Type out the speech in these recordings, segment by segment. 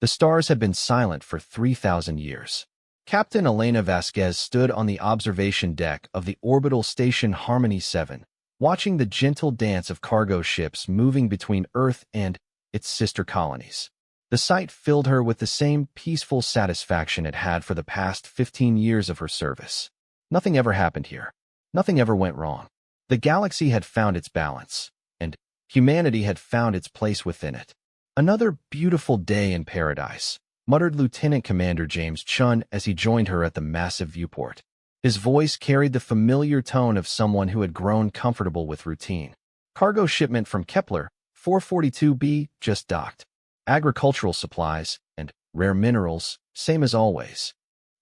The stars had been silent for 3,000 years. Captain Elena Vasquez stood on the observation deck of the orbital station Harmony 7, watching the gentle dance of cargo ships moving between Earth and its sister colonies. The sight filled her with the same peaceful satisfaction it had for the past 15 years of her service. Nothing ever happened here. Nothing ever went wrong. The galaxy had found its balance, and humanity had found its place within it. "Another beautiful day in paradise," muttered Lieutenant Commander James Chun as he joined her at the massive viewport. His voice carried the familiar tone of someone who had grown comfortable with routine. "Cargo shipment from Kepler, 442b, just docked. Agricultural supplies and rare minerals, same as always."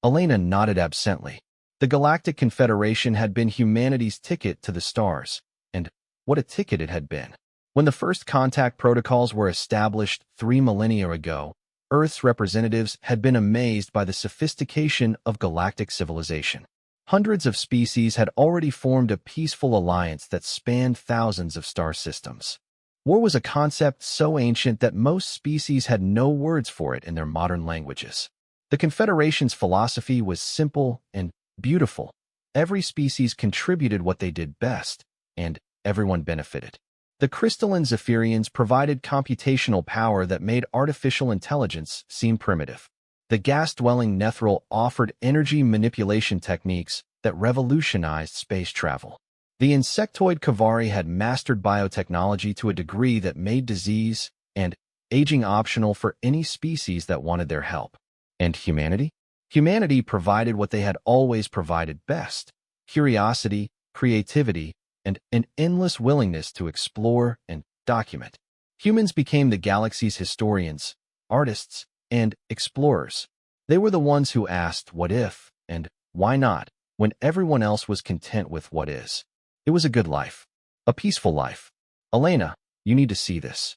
Elena nodded absently. The Galactic Confederation had been humanity's ticket to the stars, and what a ticket it had been. When the first contact protocols were established 3 millennia ago, Earth's representatives had been amazed by the sophistication of galactic civilization. Hundreds of species had already formed a peaceful alliance that spanned thousands of star systems. War was a concept so ancient that most species had no words for it in their modern languages. The Confederation's philosophy was simple and beautiful. Every species contributed what they did best, and everyone benefited. The crystalline Zephyrians provided computational power that made artificial intelligence seem primitive. The gas-dwelling Nethril offered energy manipulation techniques that revolutionized space travel. The insectoid Kavari had mastered biotechnology to a degree that made disease and aging optional for any species that wanted their help. And humanity? Humanity provided what they had always provided best: curiosity, creativity, and an endless willingness to explore and document. Humans became the galaxy's historians, artists, and explorers. They were the ones who asked what if and why not when everyone else was content with what is. It was a good life. A peaceful life. "Elena, you need to see this."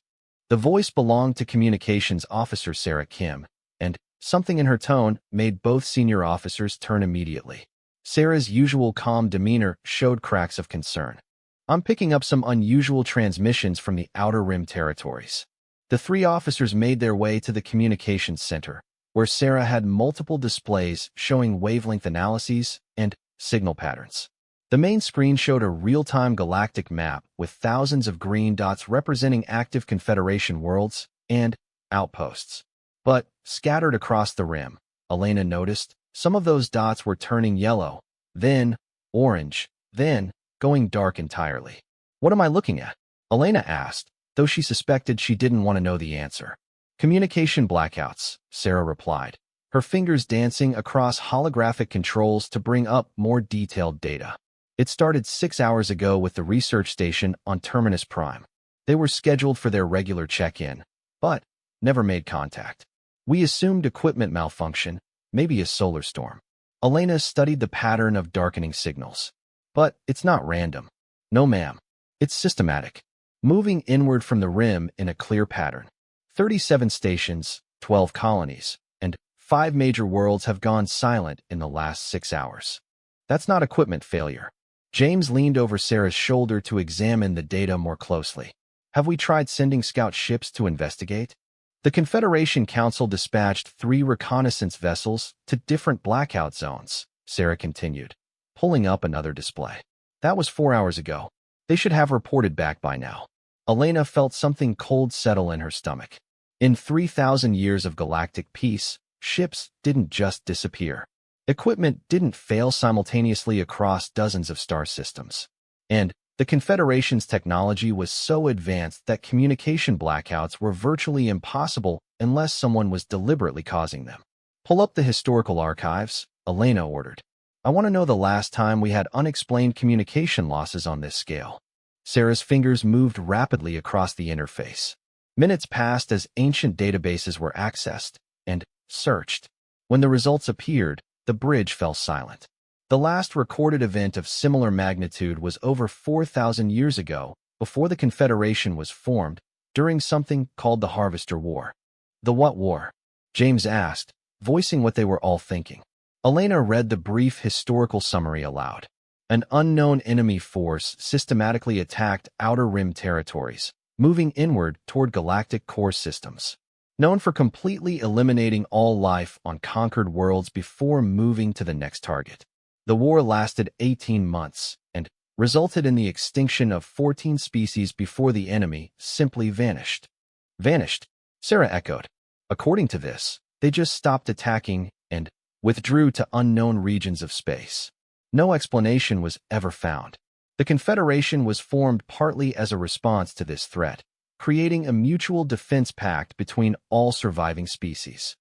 The voice belonged to Communications Officer Sarah Kim, and something in her tone made both senior officers turn immediately. Sarah's usual calm demeanor showed cracks of concern. "I'm picking up some unusual transmissions from the Outer Rim territories." The 3 officers made their way to the communications center, where Sarah had multiple displays showing wavelength analyses and signal patterns. The main screen showed a real-time galactic map with thousands of green dots representing active Confederation worlds and outposts. But scattered across the rim, Elena noticed, some of those dots were turning yellow, then orange, then going dark entirely. "What am I looking at?" Elena asked, though she suspected she didn't want to know the answer. "Communication blackouts," Sarah replied, her fingers dancing across holographic controls to bring up more detailed data. "It started 6 hours ago with the research station on Terminus Prime. They were scheduled for their regular check-in, but never made contact. We assumed equipment malfunction, maybe a solar storm." Elena studied the pattern of darkening signals. "But it's not random." "No, ma'am. It's systematic. Moving inward from the rim in a clear pattern. 37 stations, 12 colonies, and 5 major worlds have gone silent in the last 6 hours. That's not equipment failure." James leaned over Sarah's shoulder to examine the data more closely. "Have we tried sending scout ships to investigate?" The Confederation Council dispatched 3 reconnaissance vessels to different blackout zones, Sarah continued, pulling up another display. "That was 4 hours ago. They should have reported back by now." Elena felt something cold settle in her stomach. In 3,000 years of galactic peace, ships didn't just disappear. Equipment didn't fail simultaneously across dozens of star systems. And the Confederation's technology was so advanced that communication blackouts were virtually impossible unless someone was deliberately causing them. "Pull up the historical archives," Elena ordered. "I want to know the last time we had unexplained communication losses on this scale." Sarah's fingers moved rapidly across the interface. Minutes passed as ancient databases were accessed and searched. When the results appeared, the bridge fell silent. The last recorded event of similar magnitude was over 4,000 years ago, before the Confederation was formed, during something called the Harvester War. "The what war?" James asked, voicing what they were all thinking. Elena read the brief historical summary aloud. An unknown enemy force systematically attacked Outer Rim territories, moving inward toward galactic core systems. known for completely eliminating all life on conquered worlds before moving to the next target. The war lasted 18 months and resulted in the extinction of 14 species before the enemy simply vanished. Vanished, Sarah echoed. According to this, they just stopped attacking and withdrew to unknown regions of space. No explanation was ever found. The Confederation was formed partly as a response to this threat, creating a mutual defense pact between all surviving species.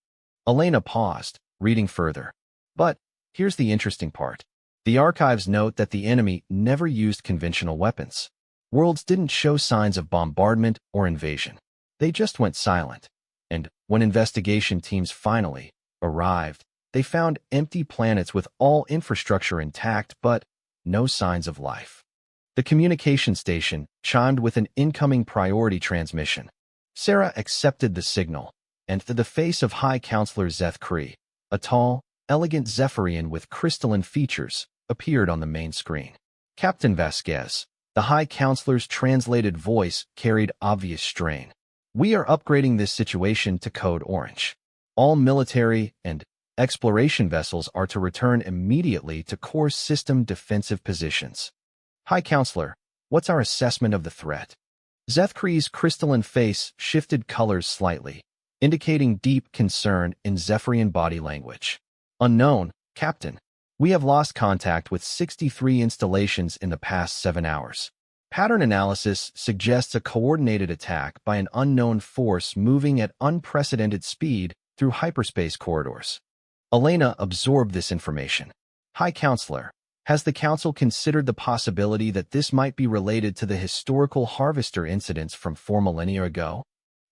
Elena paused, reading further. But here's the interesting part. The archives note that the enemy never used conventional weapons. Worlds didn't show signs of bombardment or invasion. They just went silent. And when investigation teams finally arrived, they found empty planets with all infrastructure intact but no signs of life. The communication station chimed with an incoming priority transmission. Sarah accepted the signal, and the face of High Counselor Zeth Kree, a tall, elegant Zephyrian with crystalline features, appeared on the main screen. Captain Vasquez, the High Counselor's translated voice carried obvious strain. We are upgrading this situation to Code Orange. All military and exploration vessels are to return immediately to core system defensive positions. High Counselor, what's our assessment of the threat? Zeth Kree's crystalline face shifted colors slightly, indicating deep concern in Zephyrian body language. Unknown, Captain. We have lost contact with 63 installations in the past 7 hours. Pattern analysis suggests a coordinated attack by an unknown force moving at unprecedented speed through hyperspace corridors. Elena absorbed this information. High Counselor, has the Council considered the possibility that this might be related to the historical Harvester incidents from 4 millennia ago?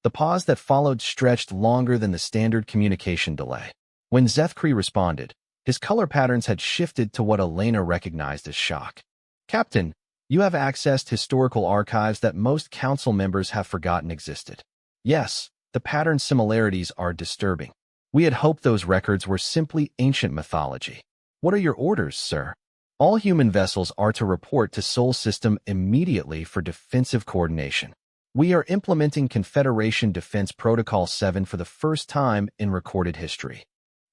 The pause that followed stretched longer than the standard communication delay. When Zeth Kree responded, his color patterns had shifted to what Elena recognized as shock. Captain, you have accessed historical archives that most Council members have forgotten existed. Yes, the pattern similarities are disturbing. We had hoped those records were simply ancient mythology. What are your orders, sir? All human vessels are to report to Sol System immediately for defensive coordination. We are implementing Confederation Defense Protocol 7 for the first time in recorded history.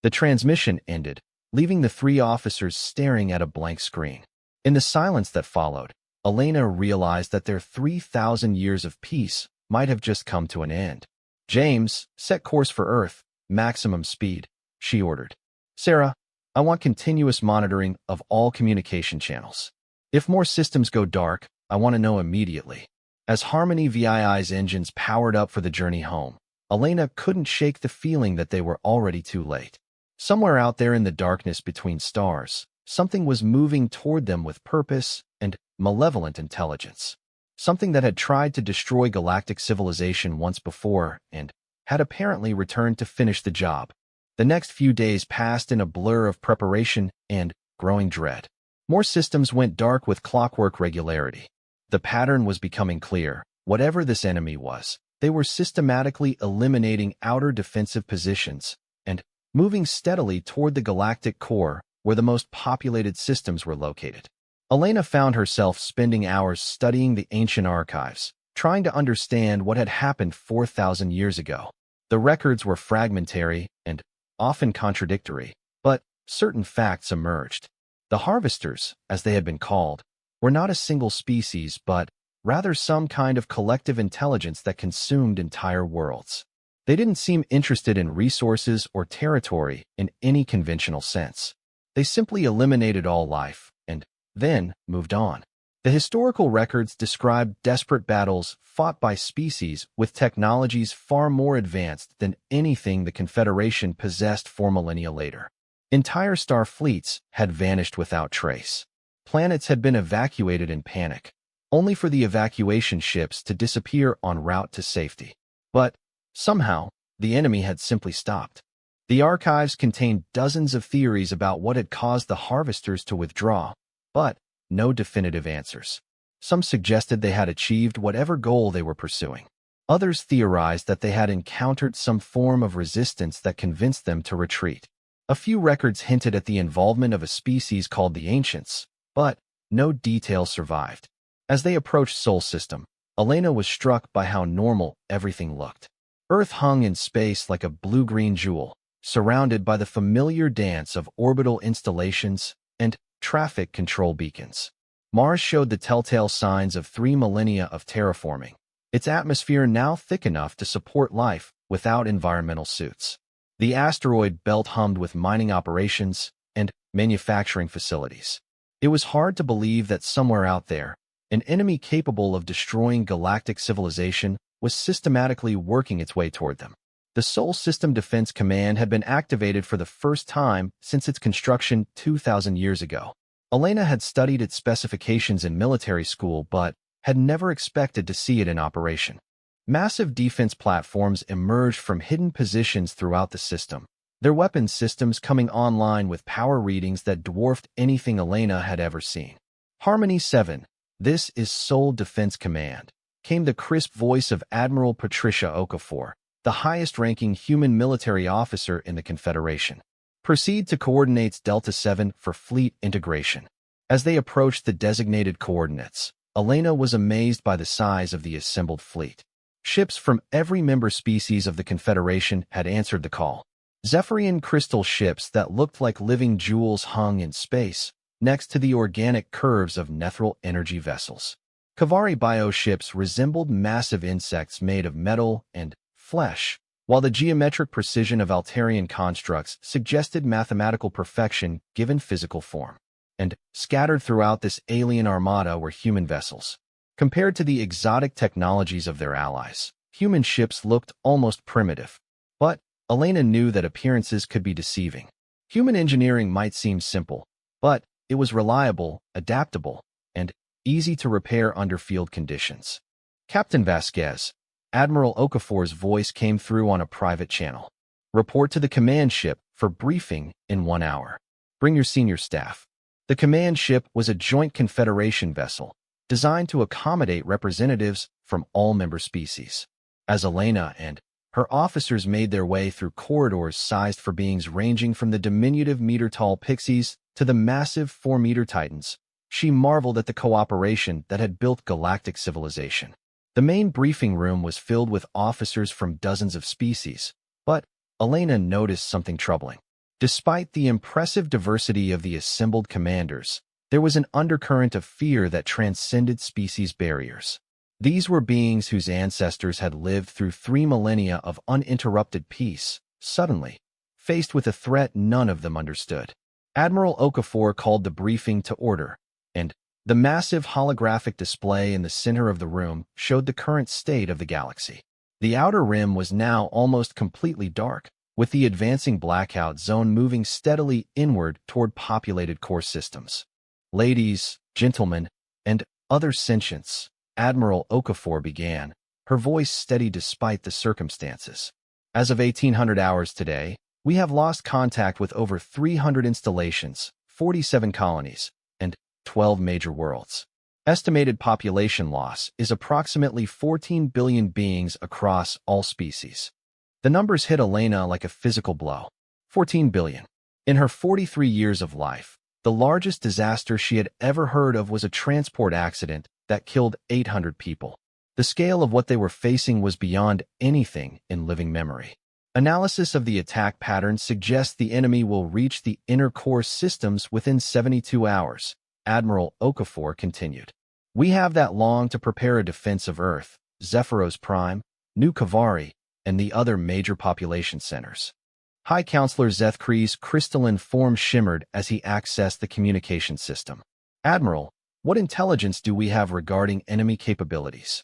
The transmission ended, leaving the 3 officers staring at a blank screen. In the silence that followed, Elena realized that their 3,000 years of peace might have just come to an end. James, set course for Earth, maximum speed, she ordered. Sarah, I want continuous monitoring of all communication channels. If more systems go dark, I want to know immediately. As Harmony VII's engines powered up for the journey home, Elena couldn't shake the feeling that they were already too late. Somewhere out there in the darkness between stars, something was moving toward them with purpose and malevolent intelligence. Something that had tried to destroy galactic civilization once before and had apparently returned to finish the job. The next few days passed in a blur of preparation and growing dread. More systems went dark with clockwork regularity. The pattern was becoming clear. Whatever this enemy was, they were systematically eliminating outer defensive positions and moving steadily toward the galactic core where the most populated systems were located. Elena found herself spending hours studying the ancient archives, trying to understand what had happened 4,000 years ago. The records were fragmentary and often contradictory, but certain facts emerged. The Harvesters, as they had been called, were not a single species, but rather some kind of collective intelligence that consumed entire worlds. They didn't seem interested in resources or territory in any conventional sense. They simply eliminated all life and then moved on. The historical records described desperate battles fought by species with technologies far more advanced than anything the Confederation possessed 4 millennia later. Entire star fleets had vanished without trace. Planets had been evacuated in panic, only for the evacuation ships to disappear en route to safety. But somehow, the enemy had simply stopped. The archives contained dozens of theories about what had caused the Harvesters to withdraw, but no definitive answers. Some suggested they had achieved whatever goal they were pursuing. Others theorized that they had encountered some form of resistance that convinced them to retreat. A few records hinted at the involvement of a species called the Ancients, but no details survived. As they approached Sol System, Elena was struck by how normal everything looked. Earth hung in space like a blue-green jewel, surrounded by the familiar dance of orbital installations and traffic control beacons. Mars showed the telltale signs of 3 millennia of terraforming, its atmosphere now thick enough to support life without environmental suits. The asteroid belt hummed with mining operations and manufacturing facilities. It was hard to believe that somewhere out there, an enemy capable of destroying galactic civilization was systematically working its way toward them. The Sol System Defense Command had been activated for the first time since its construction 2,000 years ago. Elena had studied its specifications in military school but had never expected to see it in operation. Massive defense platforms emerged from hidden positions throughout the system, their weapons systems coming online with power readings that dwarfed anything Elena had ever seen. Harmony 7, this is Sol Defense Command, came the crisp voice of Admiral Patricia Okafor, the highest-ranking human military officer in the Confederation. Proceed to coordinates Delta 7 for fleet integration. As they approached the designated coordinates, Elena was amazed by the size of the assembled fleet. Ships from every member species of the Confederation had answered the call. Zephyrian crystal ships that looked like living jewels hung in space, next to the organic curves of Nethril energy vessels. Kavari bioships resembled massive insects made of metal and flesh, while the geometric precision of Altarian constructs suggested mathematical perfection given physical form. And scattered throughout this alien armada were human vessels. Compared to the exotic technologies of their allies, human ships looked almost primitive. But Elena knew that appearances could be deceiving. Human engineering might seem simple, but it was reliable, adaptable, and easy to repair under field conditions. Captain Vasquez, Admiral Okafor's voice came through on a private channel. Report to the command ship for briefing in 1 hour. Bring your senior staff. The command ship was a joint Confederation vessel, designed to accommodate representatives from all member species. As Elena and her officers made their way through corridors sized for beings ranging from the diminutive meter-tall pixies to the massive 4-meter titans, she marveled at the cooperation that had built galactic civilization. The main briefing room was filled with officers from dozens of species, but Elena noticed something troubling. Despite the impressive diversity of the assembled commanders, there was an undercurrent of fear that transcended species barriers. These were beings whose ancestors had lived through 3 millennia of uninterrupted peace, suddenly, faced with a threat none of them understood. Admiral Okafor called the briefing to order, and the massive holographic display in the center of the room showed the current state of the galaxy. The outer rim was now almost completely dark, with the advancing blackout zone moving steadily inward toward populated core systems. Ladies, gentlemen, and other sentients, Admiral Okafor began, her voice steady despite the circumstances. As of 1800 hours today, we have lost contact with over 300 installations, 47 colonies, and 12 major worlds. Estimated population loss is approximately 14 billion beings across all species. The numbers hit Elena like a physical blow. 14 billion. In her 43 years of life, the largest disaster she had ever heard of was a transport accident that killed 800 people. The scale of what they were facing was beyond anything in living memory. Analysis of the attack pattern suggests the enemy will reach the inner core systems within 72 hours, Admiral Okafor continued. We have that long to prepare a defense of Earth, Zephyros Prime, New Kavari, and the other major population centers. High Counselor Zethkree's crystalline form shimmered as he accessed the communication system. Admiral, what intelligence do we have regarding enemy capabilities?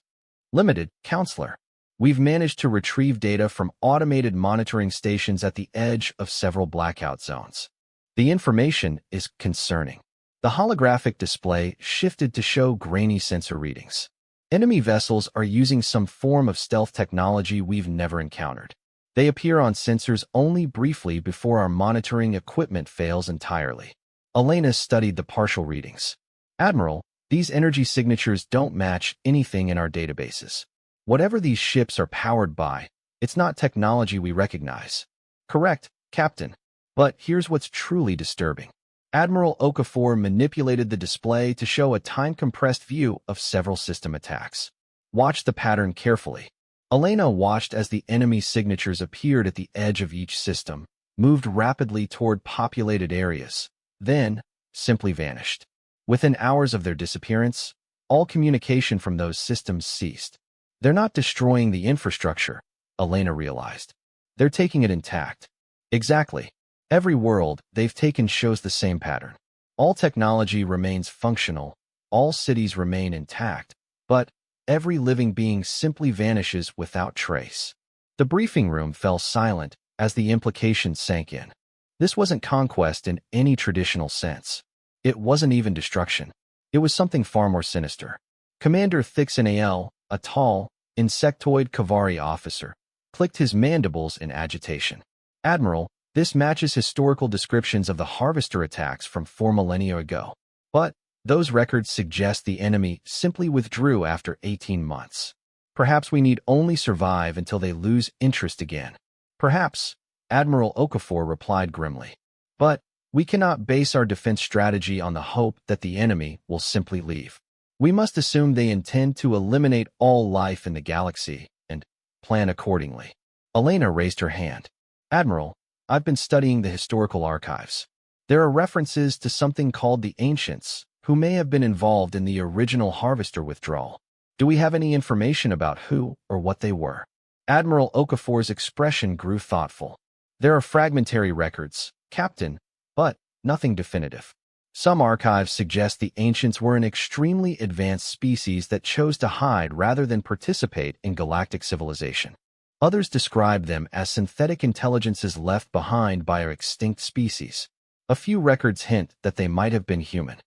Limited, Counselor. We've managed to retrieve data from automated monitoring stations at the edge of several blackout zones. The information is concerning. The holographic display shifted to show grainy sensor readings. Enemy vessels are using some form of stealth technology we've never encountered. They appear on sensors only briefly before our monitoring equipment fails entirely. Elena studied the partial readings. Admiral, these energy signatures don't match anything in our databases. Whatever these ships are powered by, it's not technology we recognize. Correct, Captain. But here's what's truly disturbing. Admiral Okafor manipulated the display to show a time-compressed view of several system attacks. Watch the pattern carefully. Elena watched as the enemy signatures appeared at the edge of each system, moved rapidly toward populated areas, then simply vanished. Within hours of their disappearance, all communication from those systems ceased. They're not destroying the infrastructure, Elena realized. They're taking it intact. Exactly. Every world they've taken shows the same pattern. All technology remains functional, all cities remain intact, but every living being simply vanishes without trace. The briefing room fell silent as the implications sank in. This wasn't conquest in any traditional sense. It wasn't even destruction. It was something far more sinister. Commander Thixanael, a tall, insectoid Kavari officer, clicked his mandibles in agitation. Admiral, this matches historical descriptions of the Harvester attacks from 4 millennia ago. But those records suggest the enemy simply withdrew after 18 months. Perhaps we need only survive until they lose interest again. Perhaps, Admiral Okafor replied grimly. But we cannot base our defense strategy on the hope that the enemy will simply leave. We must assume they intend to eliminate all life in the galaxy and plan accordingly. Elena raised her hand. Admiral, I've been studying the historical archives. There are references to something called the Ancients, who may have been involved in the original Harvester withdrawal. Do we have any information about who or what they were? Admiral Okafor's expression grew thoughtful. There are fragmentary records, Captain, but nothing definitive. Some archives suggest the Ancients were an extremely advanced species that chose to hide rather than participate in galactic civilization. Others describe them as synthetic intelligences left behind by our extinct species. A few records hint that they might have been human.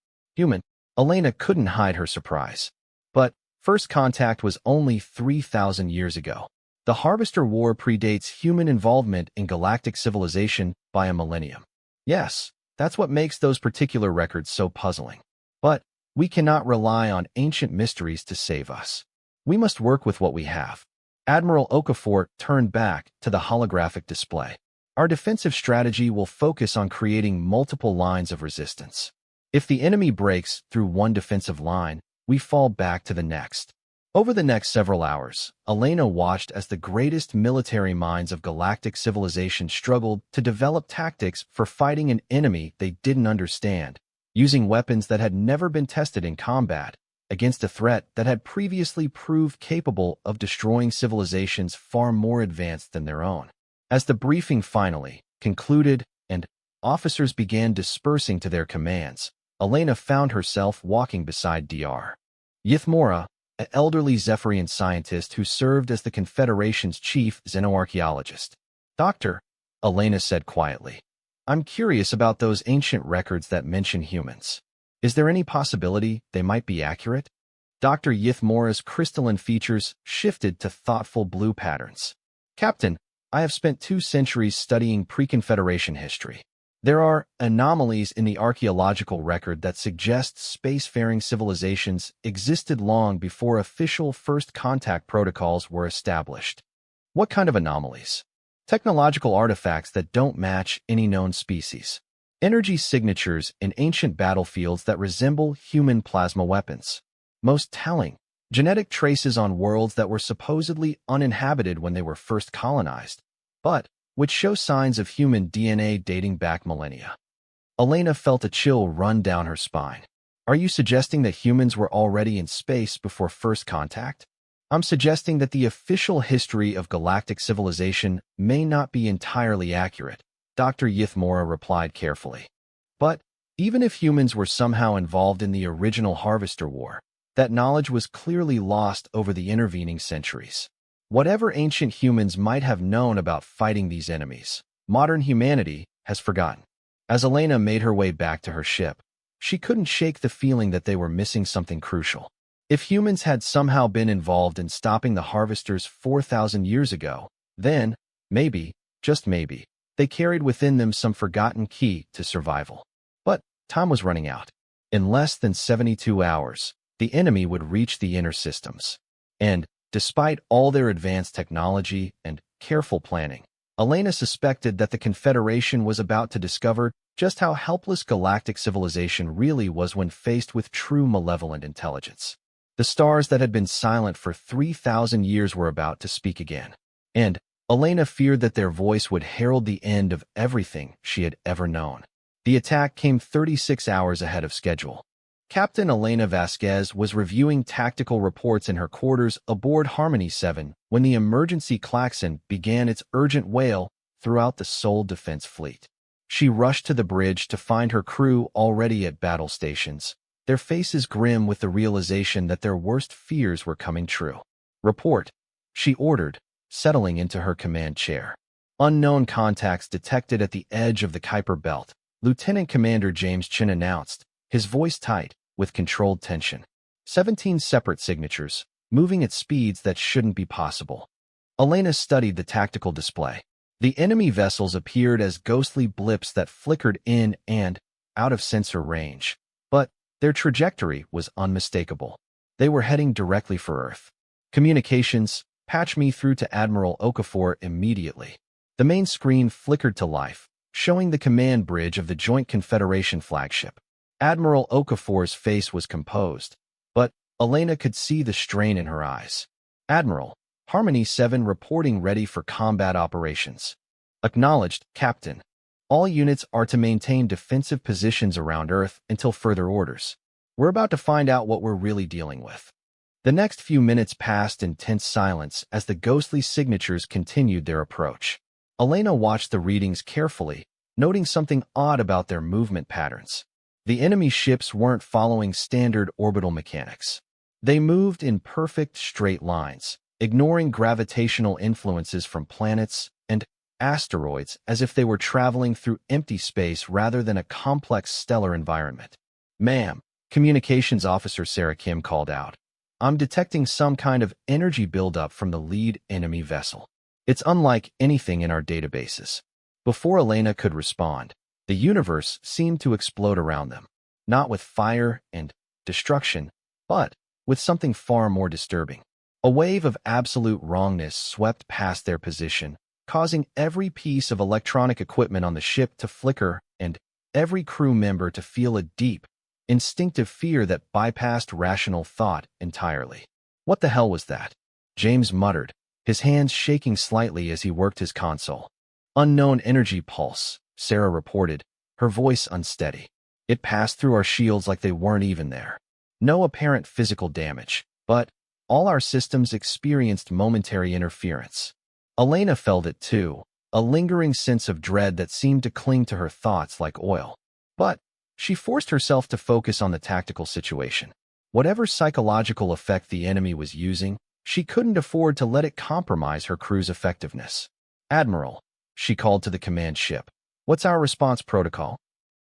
Elena couldn't hide her surprise. But first contact was only 3,000 years ago. The Harvester War predates human involvement in galactic civilization by a millennium. Yes, that's what makes those particular records so puzzling. But we cannot rely on ancient mysteries to save us. We must work with what we have. Admiral Okafor turned back to the holographic display. Our defensive strategy will focus on creating multiple lines of resistance. If the enemy breaks through one defensive line, we fall back to the next. Over the next several hours, Elena watched as the greatest military minds of galactic civilization struggled to develop tactics for fighting an enemy they didn't understand, using weapons that had never been tested in combat, against a threat that had previously proved capable of destroying civilizations far more advanced than their own. As the briefing finally concluded and officers began dispersing to their commands, Elena found herself walking beside Dr. Yithmora, an elderly Zephyrian scientist who served as the Confederation's chief xenoarchaeologist. Doctor, Elena said quietly, I'm curious about those ancient records that mention humans. Is there any possibility they might be accurate? Dr. Yithmora's crystalline features shifted to thoughtful blue patterns. Captain, I have spent 2 centuries studying pre-Confederation history. There are anomalies in the archaeological record that suggest spacefaring civilizations existed long before official first contact protocols were established. What kind of anomalies? Technological artifacts that don't match any known species. Energy signatures in ancient battlefields that resemble human plasma weapons. Most telling, genetic traces on worlds that were supposedly uninhabited when they were first colonized, but which show signs of human DNA dating back millennia. Elena felt a chill run down her spine. Are you suggesting that humans were already in space before first contact? I'm suggesting that the official history of galactic civilization may not be entirely accurate, Dr. Yithmora replied carefully. But even if humans were somehow involved in the original Harvester War, that knowledge was clearly lost over the intervening centuries. Whatever ancient humans might have known about fighting these enemies, modern humanity has forgotten. As Elena made her way back to her ship, she couldn't shake the feeling that they were missing something crucial. If humans had somehow been involved in stopping the Harvesters 4,000 years ago, then, maybe, just maybe, they carried within them some forgotten key to survival. But time was running out. In less than 72 hours, the enemy would reach the inner systems. And, despite all their advanced technology and careful planning, Elena suspected that the Confederation was about to discover just how helpless galactic civilization really was when faced with true malevolent intelligence. The stars that had been silent for 3,000 years were about to speak again. And Elena feared that their voice would herald the end of everything she had ever known. The attack came 36 hours ahead of schedule. Captain Elena Vasquez was reviewing tactical reports in her quarters aboard Harmony 7 when the emergency klaxon began its urgent wail throughout the Seoul Defense Fleet. She rushed to the bridge to find her crew already at battle stations, their faces grim with the realization that their worst fears were coming true. "Report," she ordered, settling into her command chair. "Unknown contacts detected at the edge of the Kuiper Belt," Lieutenant Commander James Chin announced, his voice tight with controlled tension. 17 separate signatures, moving at speeds that shouldn't be possible. Elena studied the tactical display. The enemy vessels appeared as ghostly blips that flickered in and out of sensor range. But their trajectory was unmistakable. They were heading directly for Earth. "Communications, patch me through to Admiral Okafor immediately." The main screen flickered to life, showing the command bridge of the Joint Confederation flagship. Admiral Okafor's face was composed, but Elena could see the strain in her eyes. "Admiral, Harmony 7 reporting ready for combat operations." "Acknowledged, Captain. All units are to maintain defensive positions around Earth until further orders. We're about to find out what we're really dealing with." The next few minutes passed in tense silence as the ghostly signatures continued their approach. Elena watched the readings carefully, noting something odd about their movement patterns. The enemy ships weren't following standard orbital mechanics. They moved in perfect straight lines, ignoring gravitational influences from planets and asteroids as if they were traveling through empty space rather than a complex stellar environment. "Ma'am," Communications Officer Sarah Kim called out, "I'm detecting some kind of energy buildup from the lead enemy vessel. It's unlike anything in our databases." Before Elena could respond, the universe seemed to explode around them, not with fire and destruction, but with something far more disturbing. A wave of absolute wrongness swept past their position, causing every piece of electronic equipment on the ship to flicker and every crew member to feel a deep, instinctive fear that bypassed rational thought entirely. "What the hell was that?" James muttered, his hands shaking slightly as he worked his console. "Unknown energy pulse," Sarah reported, her voice unsteady. "It passed through our shields like they weren't even there. No apparent physical damage, but all our systems experienced momentary interference." Elena felt it too, a lingering sense of dread that seemed to cling to her thoughts like oil. But she forced herself to focus on the tactical situation. Whatever psychological effect the enemy was using, she couldn't afford to let it compromise her crew's effectiveness. "Admiral," she called to the command ship, "what's our response protocol?"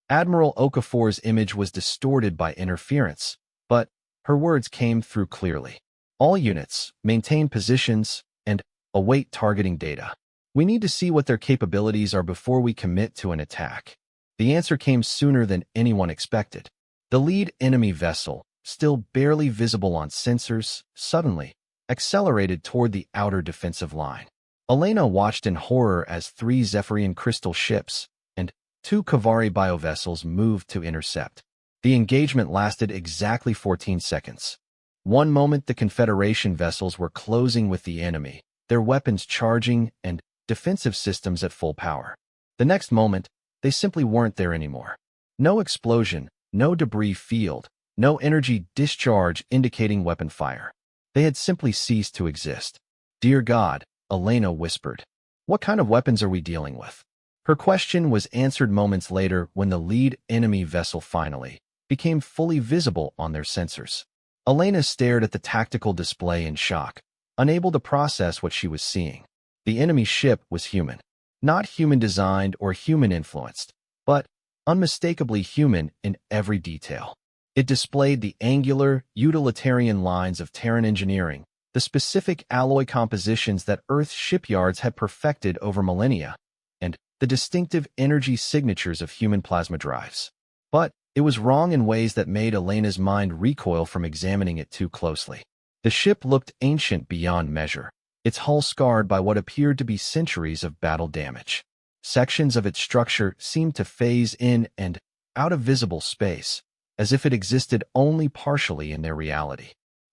Admiral Okafor's image was distorted by interference, but her words came through clearly. "All units, maintain positions, and await targeting data. We need to see what their capabilities are before we commit to an attack." The answer came sooner than anyone expected. The lead enemy vessel, still barely visible on sensors, suddenly accelerated toward the outer defensive line. Elena watched in horror as 3 Zephyrian crystal ships and 2 Kavari biovessels moved to intercept. The engagement lasted exactly 14 seconds. One moment the Confederation vessels were closing with the enemy, their weapons charging and defensive systems at full power. The next moment, they simply weren't there anymore. No explosion, no debris field, no energy discharge indicating weapon fire. They had simply ceased to exist. "Dear God," Elena whispered. "What kind of weapons are we dealing with?" Her question was answered moments later when the lead enemy vessel finally became fully visible on their sensors. Elena stared at the tactical display in shock, unable to process what she was seeing. The enemy ship was human. Not human-designed or human-influenced, but unmistakably human in every detail. It displayed the angular, utilitarian lines of Terran engineering, the specific alloy compositions that Earth's shipyards had perfected over millennia, and the distinctive energy signatures of human plasma drives. But it was wrong in ways that made Elena's mind recoil from examining it too closely. The ship looked ancient beyond measure, its hull scarred by what appeared to be centuries of battle damage. Sections of its structure seemed to phase in and out of visible space, as if it existed only partially in their reality.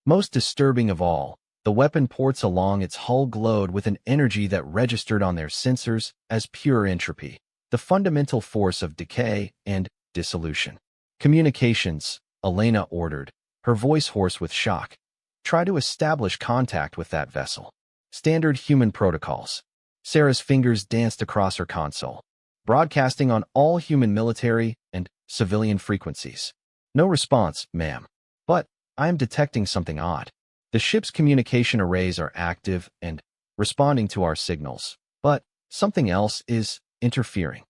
Most disturbing of all, the weapon ports along its hull glowed with an energy that registered on their sensors as pure entropy, the fundamental force of decay and dissolution. Communications, Elena ordered, her voice hoarse with shock. Try to establish contact with that vessel. Standard human protocols. Sarah's fingers danced across her console, broadcasting on all human military and civilian frequencies. No response, ma'am. But I am detecting something odd. The ship's communication arrays are active and responding to our signals, but something else is interfering.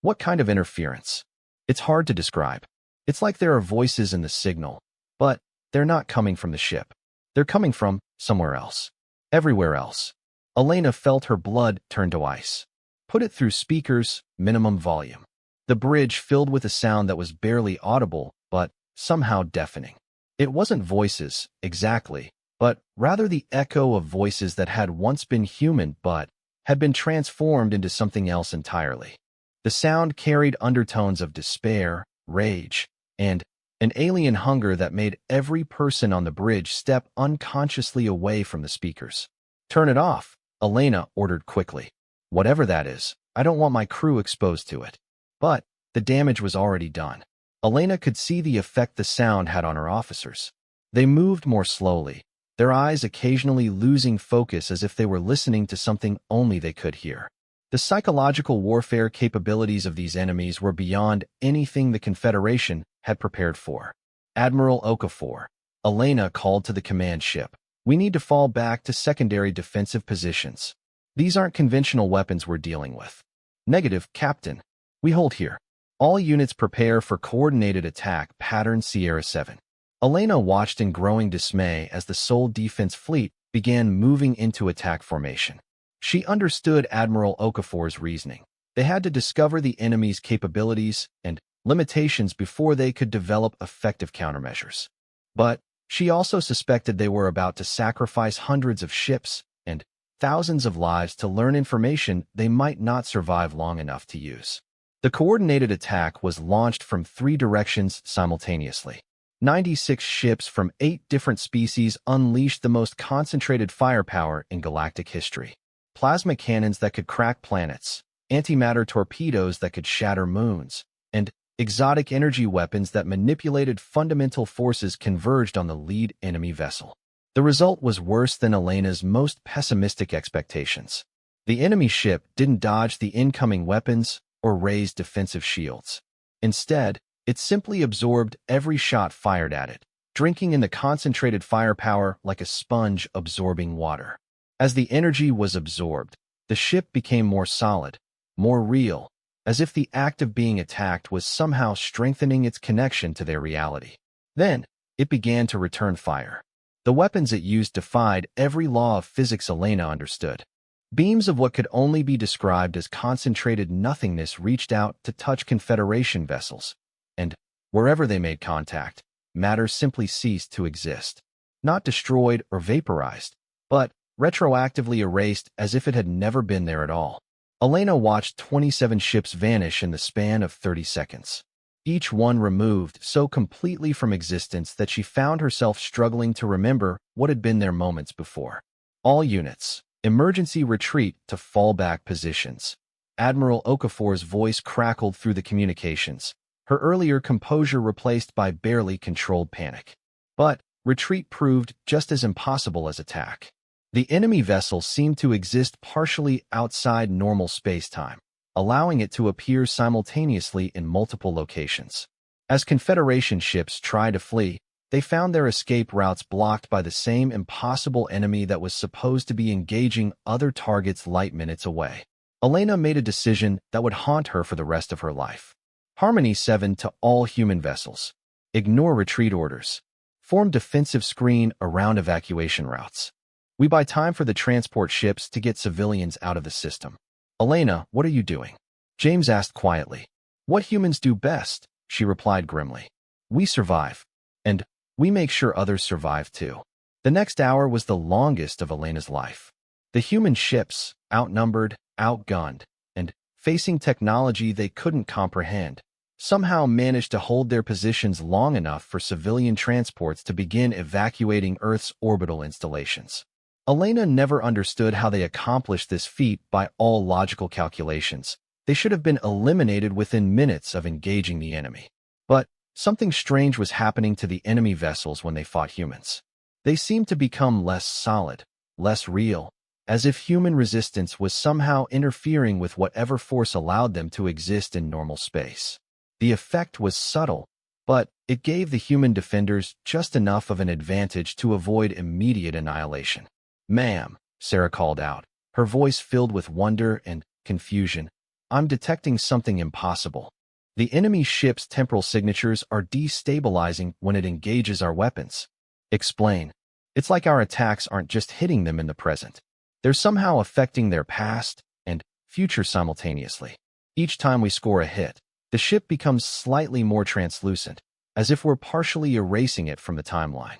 What kind of interference? It's hard to describe. It's like there are voices in the signal, but they're not coming from the ship. They're coming from somewhere else. Everywhere else. Elena felt her blood turn to ice. Put it through speakers, minimum volume. The bridge filled with a sound that was barely audible, but somehow deafening. It wasn't voices, exactly, but rather the echo of voices that had once been human but had been transformed into something else entirely. The sound carried undertones of despair, rage, and an alien hunger that made every person on the bridge step unconsciously away from the speakers. Turn it off, Elena ordered quickly. Whatever that is, I don't want my crew exposed to it. But the damage was already done. Elena could see the effect the sound had on her officers. They moved more slowly, their eyes occasionally losing focus as if they were listening to something only they could hear. The psychological warfare capabilities of these enemies were beyond anything the Confederation had prepared for. Admiral Okafor, Elena called to the command ship. We need to fall back to secondary defensive positions. These aren't conventional weapons we're dealing with. Negative, Captain. We hold here. All units prepare for coordinated attack, pattern Sierra 7. Elena watched in growing dismay as the Sol Defense Fleet began moving into attack formation. She understood Admiral Okafor's reasoning. They had to discover the enemy's capabilities and limitations before they could develop effective countermeasures. But she also suspected they were about to sacrifice hundreds of ships and thousands of lives to learn information they might not survive long enough to use. The coordinated attack was launched from 3 directions simultaneously. 96 ships from 8 different species unleashed the most concentrated firepower in galactic history. Plasma cannons that could crack planets, antimatter torpedoes that could shatter moons, and exotic energy weapons that manipulated fundamental forces converged on the lead enemy vessel. The result was worse than Elena's most pessimistic expectations. The enemy ship didn't dodge the incoming weapons or raise defensive shields. Instead, it simply absorbed every shot fired at it, drinking in the concentrated firepower like a sponge absorbing water. As the energy was absorbed, the ship became more solid, more real, as if the act of being attacked was somehow strengthening its connection to their reality. Then, it began to return fire. The weapons it used defied every law of physics Elena understood. Beams of what could only be described as concentrated nothingness reached out to touch Confederation vessels, and wherever they made contact, matter simply ceased to exist. Not destroyed or vaporized, but retroactively erased as if it had never been there at all. Elena watched 27 ships vanish in the span of 30 seconds. Each one removed so completely from existence that she found herself struggling to remember what had been there moments before. All units, emergency retreat to fallback positions. Admiral Okafor's voice crackled through the communications, her earlier composure replaced by barely controlled panic. But retreat proved just as impossible as attack. The enemy vessel seemed to exist partially outside normal space-time, allowing it to appear simultaneously in multiple locations. As Confederation ships tried to flee, they found their escape routes blocked by the same impossible enemy that was supposed to be engaging other targets light minutes away. Elena made a decision that would haunt her for the rest of her life. Harmony 7 to all human vessels. Ignore retreat orders. Form defensive screen around evacuation routes. We buy time for the transport ships to get civilians out of the system. Elena, what are you doing? James asked quietly. What humans do best, she replied grimly. We survive. And we make sure others survive too. The next hour was the longest of Elena's life. The human ships, outnumbered, outgunned, and facing technology they couldn't comprehend, somehow managed to hold their positions long enough for civilian transports to begin evacuating Earth's orbital installations. Elena never understood how they accomplished this feat by all logical calculations. They should have been eliminated within minutes of engaging the enemy. But something strange was happening to the enemy vessels when they fought humans. They seemed to become less solid, less real, as if human resistance was somehow interfering with whatever force allowed them to exist in normal space. The effect was subtle, but it gave the human defenders just enough of an advantage to avoid immediate annihilation. "Ma'am," Sarah called out, her voice filled with wonder and confusion, "I'm detecting something impossible. The enemy ship's temporal signatures are destabilizing when it engages our weapons." "Explain." "It's like our attacks aren't just hitting them in the present. They're somehow affecting their past and future simultaneously. Each time we score a hit, the ship becomes slightly more translucent, as if we're partially erasing it from the timeline."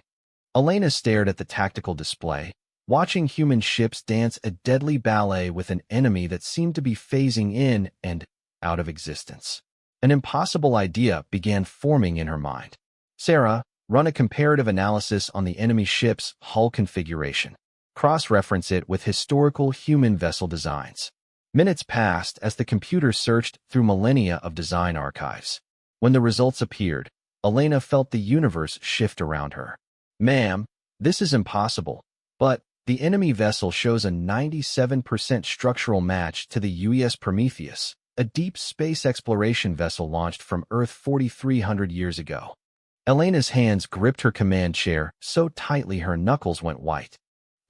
Elena stared at the tactical display, watching human ships dance a deadly ballet with an enemy that seemed to be phasing in and out of existence. An impossible idea began forming in her mind. "Sarah, run a comparative analysis on the enemy ship's hull configuration. Cross-reference it with historical human vessel designs." Minutes passed as the computer searched through millennia of design archives. When the results appeared, Elena felt the universe shift around her. "Ma'am, this is impossible, but the enemy vessel shows a 97% structural match to the UES Prometheus, a deep space exploration vessel launched from Earth 4,300 years ago." Elena's hands gripped her command chair so tightly her knuckles went white.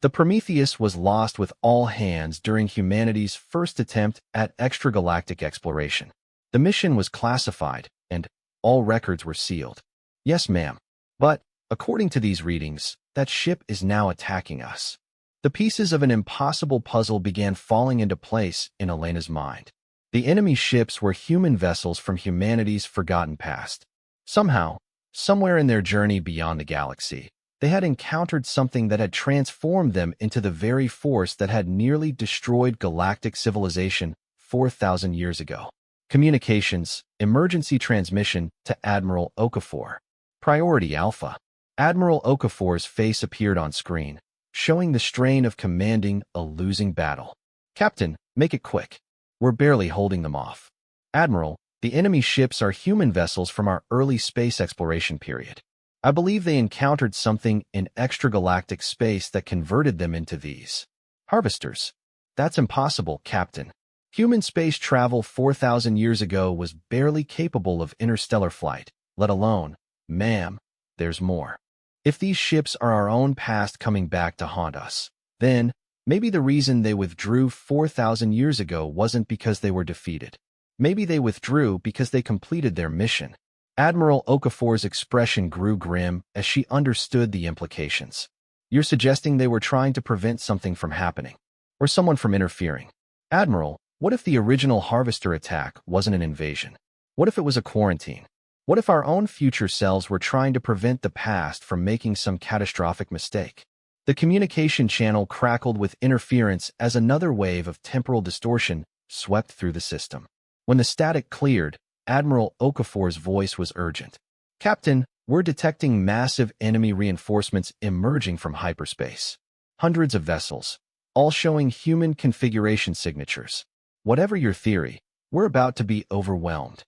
The Prometheus was lost with all hands during humanity's first attempt at extragalactic exploration. The mission was classified, and all records were sealed. "Yes, ma'am. But, according to these readings, that ship is now attacking us." The pieces of an impossible puzzle began falling into place in Elena's mind. The enemy ships were human vessels from humanity's forgotten past. Somehow, somewhere in their journey beyond the galaxy, they had encountered something that had transformed them into the very force that had nearly destroyed galactic civilization 4,000 years ago. Communications, emergency transmission to Admiral Okafor. Priority Alpha. Admiral Okafor's face appeared on screen, showing the strain of commanding a losing battle. "Captain, make it quick. We're barely holding them off." "Admiral, the enemy ships are human vessels from our early space exploration period. I believe they encountered something in extragalactic space that converted them into these harvesters." "That's impossible, Captain. Human space travel 4,000 years ago was barely capable of interstellar flight, let alone, ma'am, there's more. If these ships are our own past coming back to haunt us, then maybe the reason they withdrew 4,000 years ago wasn't because they were defeated. Maybe they withdrew because they completed their mission." Admiral Okafor's expression grew grim as she understood the implications. "You're suggesting they were trying to prevent something from happening, or someone from interfering." "Admiral, what if the original Harvester attack wasn't an invasion? What if it was a quarantine? What if our own future selves were trying to prevent the past from making some catastrophic mistake?" The communication channel crackled with interference as another wave of temporal distortion swept through the system. When the static cleared, Admiral Okafor's voice was urgent. "Captain, we're detecting massive enemy reinforcements emerging from hyperspace. Hundreds of vessels, all showing human configuration signatures. Whatever your theory, we're about to be overwhelmed."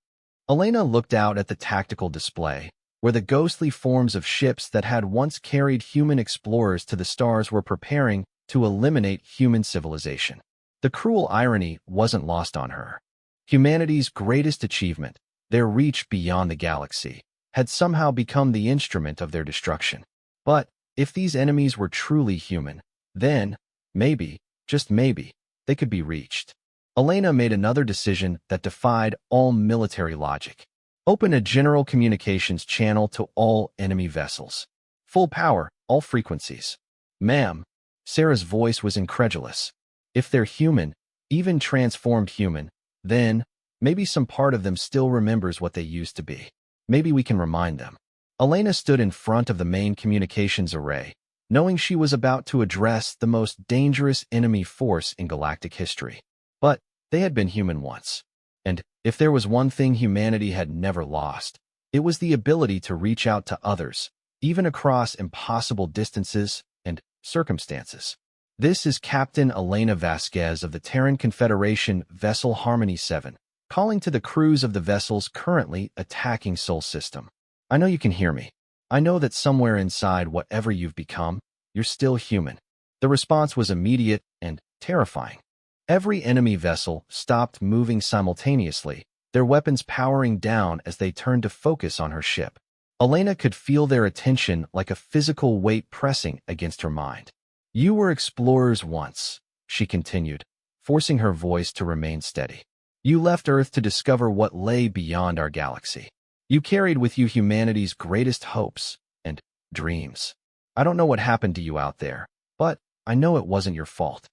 Elena looked out at the tactical display, where the ghostly forms of ships that had once carried human explorers to the stars were preparing to eliminate human civilization. The cruel irony wasn't lost on her. Humanity's greatest achievement, their reach beyond the galaxy, had somehow become the instrument of their destruction. But if these enemies were truly human, then, maybe, just maybe, they could be reached. Elena made another decision that defied all military logic. Open a general communications channel to all enemy vessels. Full power, all frequencies. "Ma'am," Sarah's voice was incredulous. "If they're human, even transformed human, then maybe some part of them still remembers what they used to be. Maybe we can remind them." Elena stood in front of the main communications array, knowing she was about to address the most dangerous enemy force in galactic history. But they had been human once. And if there was one thing humanity had never lost, it was the ability to reach out to others, even across impossible distances and circumstances. This is Captain Elena Vasquez of the Terran Confederation vessel Harmony 7, calling to the crews of the vessels currently attacking Sol System. I know you can hear me. I know that somewhere inside whatever you've become, you're still human. The response was immediate and terrifying. Every enemy vessel stopped moving simultaneously, their weapons powering down as they turned to focus on her ship. Elena could feel their attention like a physical weight pressing against her mind. You were explorers once, she continued, forcing her voice to remain steady. You left Earth to discover what lay beyond our galaxy. You carried with you humanity's greatest hopes and dreams. I don't know what happened to you out there, but I know it wasn't your fault.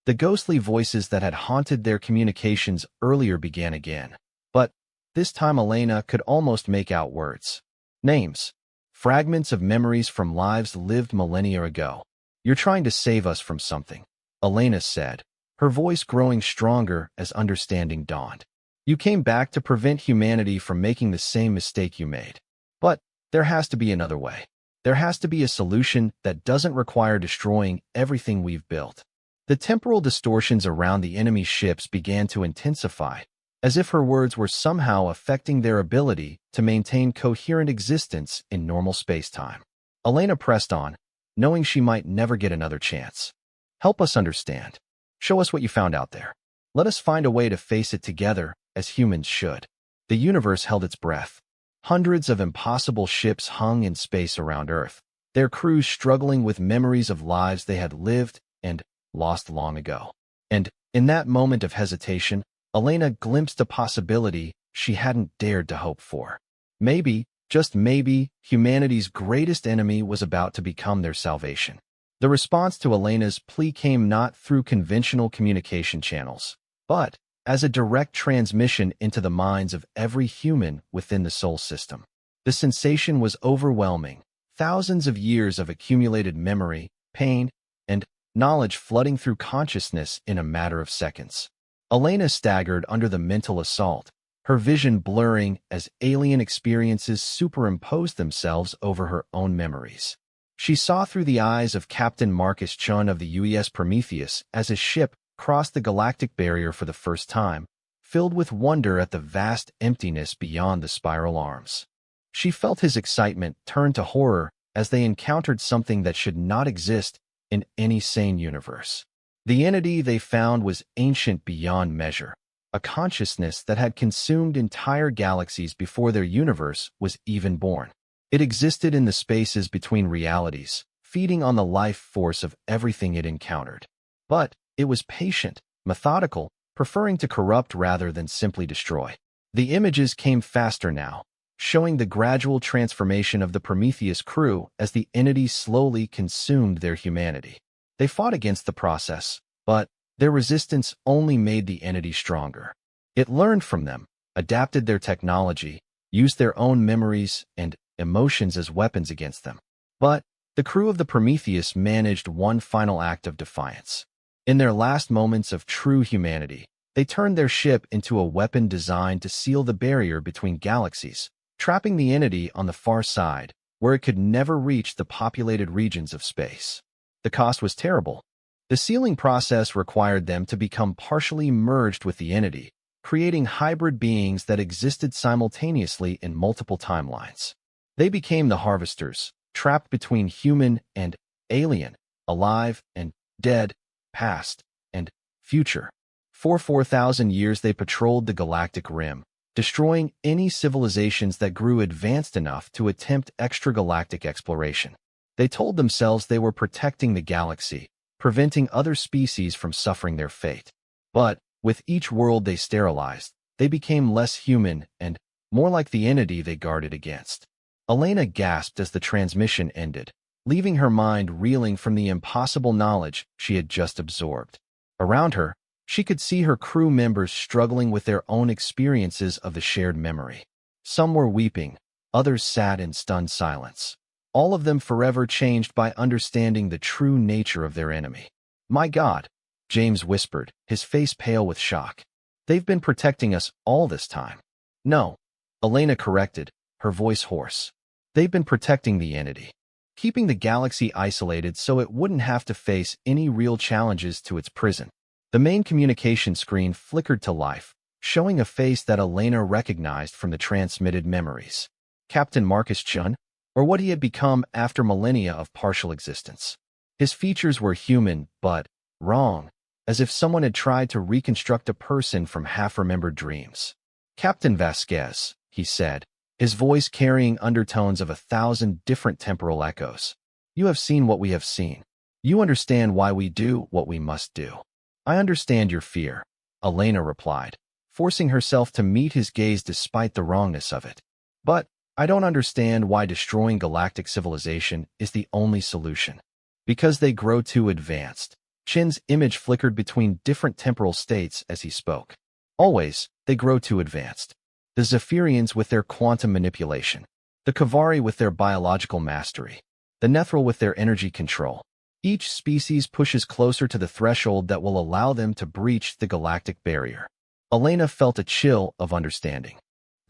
The ghostly voices that had haunted their communications earlier began again, but this time Elena could almost make out words. Names. Fragments of memories from lives lived millennia ago. You're trying to save us from something, Elena said, her voice growing stronger as understanding dawned. You came back to prevent humanity from making the same mistake you made. But there has to be another way. There has to be a solution that doesn't require destroying everything we've built. The temporal distortions around the enemy ships began to intensify, as if her words were somehow affecting their ability to maintain coherent existence in normal space-time. Elena pressed on, knowing she might never get another chance. Help us understand. Show us what you found out there. Let us find a way to face it together, as humans should. The universe held its breath. Hundreds of impossible ships hung in space around Earth, their crews struggling with memories of lives they had lived and lost long ago. And in that moment of hesitation, Elena glimpsed a possibility she hadn't dared to hope for. Maybe, just maybe, humanity's greatest enemy was about to become their salvation. The response to Elena's plea came not through conventional communication channels, but as a direct transmission into the minds of every human within the Sol System. The sensation was overwhelming, thousands of years of accumulated memory, pain, and knowledge flooding through consciousness in a matter of seconds. Elena staggered under the mental assault, her vision blurring as alien experiences superimposed themselves over her own memories. She saw through the eyes of Captain Marcus Chun of the UES Prometheus as his ship crossed the galactic barrier for the first time, filled with wonder at the vast emptiness beyond the spiral arms. She felt his excitement turn to horror as they encountered something that should not exist in any sane universe. The entity they found was ancient beyond measure, a consciousness that had consumed entire galaxies before their universe was even born. It existed in the spaces between realities, feeding on the life force of everything it encountered. But it was patient, methodical, preferring to corrupt rather than simply destroy. The images came faster now, showing the gradual transformation of the Prometheus crew as the entity slowly consumed their humanity. They fought against the process, but their resistance only made the entity stronger. It learned from them, adapted their technology, used their own memories and emotions as weapons against them. But the crew of the Prometheus managed one final act of defiance. In their last moments of true humanity, they turned their ship into a weapon designed to seal the barrier between galaxies, trapping the entity on the far side, where it could never reach the populated regions of space. The cost was terrible. The sealing process required them to become partially merged with the entity, creating hybrid beings that existed simultaneously in multiple timelines. They became the harvesters, trapped between human and alien, alive and dead, past and future. For 4,000 years they patrolled the galactic rim, destroying any civilizations that grew advanced enough to attempt extragalactic exploration. They told themselves they were protecting the galaxy, preventing other species from suffering their fate. But with each world they sterilized, they became less human and more like the entity they guarded against. Elena gasped as the transmission ended, leaving her mind reeling from the impossible knowledge she had just absorbed. Around her, she could see her crew members struggling with their own experiences of the shared memory. Some were weeping, others sat in stunned silence. All of them forever changed by understanding the true nature of their enemy. "My God," James whispered, his face pale with shock. They've been protecting us all this time. No, Elena corrected, her voice hoarse. They've been protecting the entity, keeping the galaxy isolated so it wouldn't have to face any real challenges to its prison. The main communication screen flickered to life, showing a face that Elena recognized from the transmitted memories. Captain Marcus Chun, or what he had become after millennia of partial existence. His features were human, but wrong, as if someone had tried to reconstruct a person from half-remembered dreams. Captain Vasquez, he said, his voice carrying undertones of 1,000 different temporal echoes. You have seen what we have seen. You understand why we do what we must do. I understand your fear, Elena replied, forcing herself to meet his gaze despite the wrongness of it. But I don't understand why destroying galactic civilization is the only solution. Because they grow too advanced. Chin's image flickered between different temporal states as he spoke. Always, they grow too advanced. The Zephyrians with their quantum manipulation. The Kavari with their biological mastery. The Nethril with their energy control. Each species pushes closer to the threshold that will allow them to breach the galactic barrier. Elena felt a chill of understanding.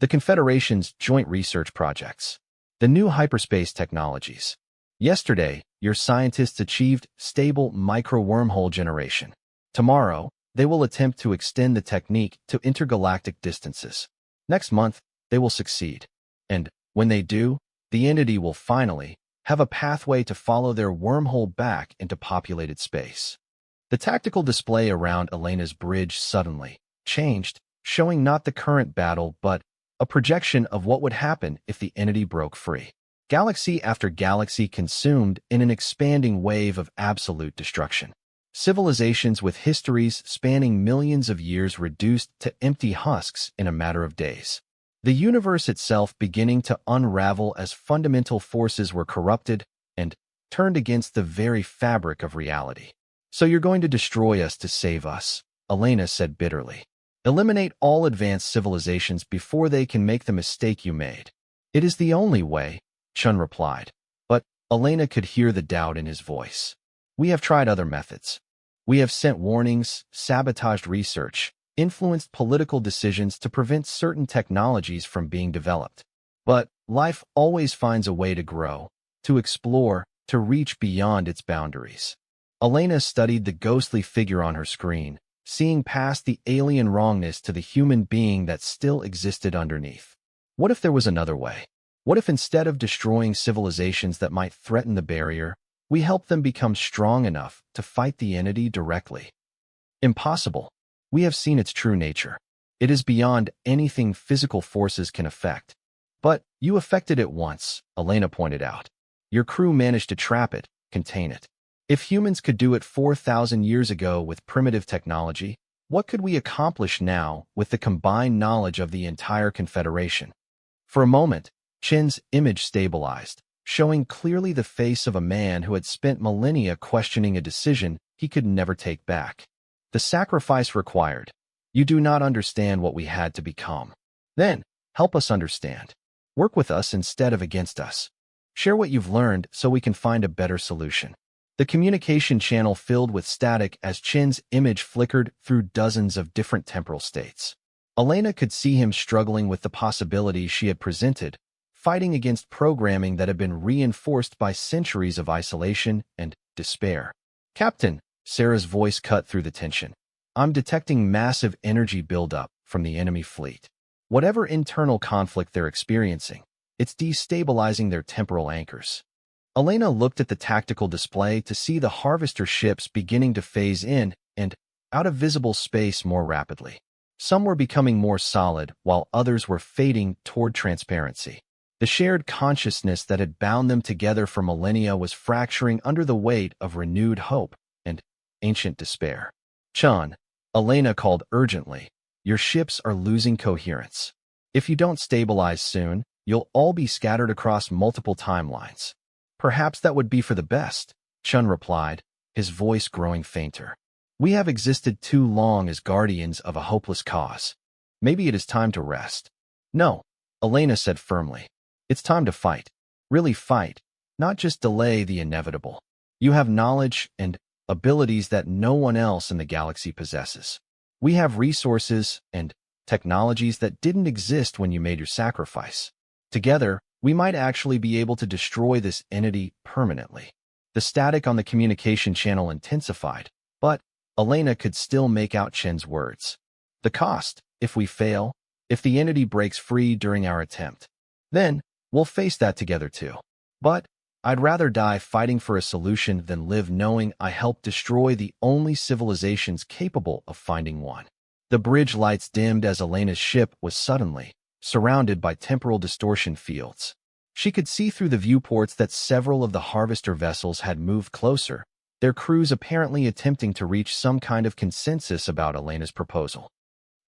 The Confederation's joint research projects. The new hyperspace technologies. Yesterday, your scientists achieved stable micro-wormhole generation. Tomorrow, they will attempt to extend the technique to intergalactic distances. Next month, they will succeed. And, when they do, the entity will finally have a pathway to follow their wormhole back into populated space. The tactical display around Elena's bridge suddenly changed, showing not the current battle but a projection of what would happen if the entity broke free. Galaxy after galaxy consumed in an expanding wave of absolute destruction. Civilizations with histories spanning millions of years reduced to empty husks in a matter of days. The universe itself beginning to unravel as fundamental forces were corrupted and turned against the very fabric of reality. So you're going to destroy us to save us, Elena said bitterly. Eliminate all advanced civilizations before they can make the mistake you made. It is the only way, Chun replied. But Elena could hear the doubt in his voice. We have tried other methods. We have sent warnings, sabotaged research, influenced political decisions to prevent certain technologies from being developed. But life always finds a way to grow, to explore, to reach beyond its boundaries. Elena studied the ghostly figure on her screen, seeing past the alien wrongness to the human being that still existed underneath. What if there was another way? What if instead of destroying civilizations that might threaten the barrier, we help them become strong enough to fight the entity directly? Impossible. We have seen its true nature. It is beyond anything physical forces can affect. But you affected it once, Elena pointed out. Your crew managed to trap it, contain it. If humans could do it 4,000 years ago with primitive technology, what could we accomplish now with the combined knowledge of the entire Confederation? For a moment, Chin's image stabilized, showing clearly the face of a man who had spent millennia questioning a decision he could never take back. The sacrifice required. You do not understand what we had to become. Then, help us understand. Work with us instead of against us. Share what you've learned so we can find a better solution. The communication channel filled with static as Chin's image flickered through dozens of different temporal states. Elena could see him struggling with the possibilities she had presented, fighting against programming that had been reinforced by centuries of isolation and despair. Captain, Sarah's voice cut through the tension. I'm detecting massive energy buildup from the enemy fleet. Whatever internal conflict they're experiencing, it's destabilizing their temporal anchors. Elena looked at the tactical display to see the harvester ships beginning to phase in and out of visible space more rapidly. Some were becoming more solid, while others were fading toward transparency. The shared consciousness that had bound them together for millennia was fracturing under the weight of renewed hope and ancient despair. Chun, Elena called urgently, your ships are losing coherence. If you don't stabilize soon, you'll all be scattered across multiple timelines. Perhaps that would be for the best, Chun replied, his voice growing fainter. We have existed too long as guardians of a hopeless cause. Maybe it is time to rest. No, Elena said firmly. It's time to fight. Really fight, not just delay the inevitable. You have knowledge and abilities that no one else in the galaxy possesses. We have resources and technologies that didn't exist when you made your sacrifice. Together, we might actually be able to destroy this entity permanently. The static on the communication channel intensified, but Elena could still make out Chen's words. The cost, if we fail, if the entity breaks free during our attempt, then we'll face that together too. But I'd rather die fighting for a solution than live knowing I helped destroy the only civilizations capable of finding one. The bridge lights dimmed as Elena's ship was suddenly surrounded by temporal distortion fields. She could see through the viewports that several of the harvester vessels had moved closer, their crews apparently attempting to reach some kind of consensus about Elena's proposal.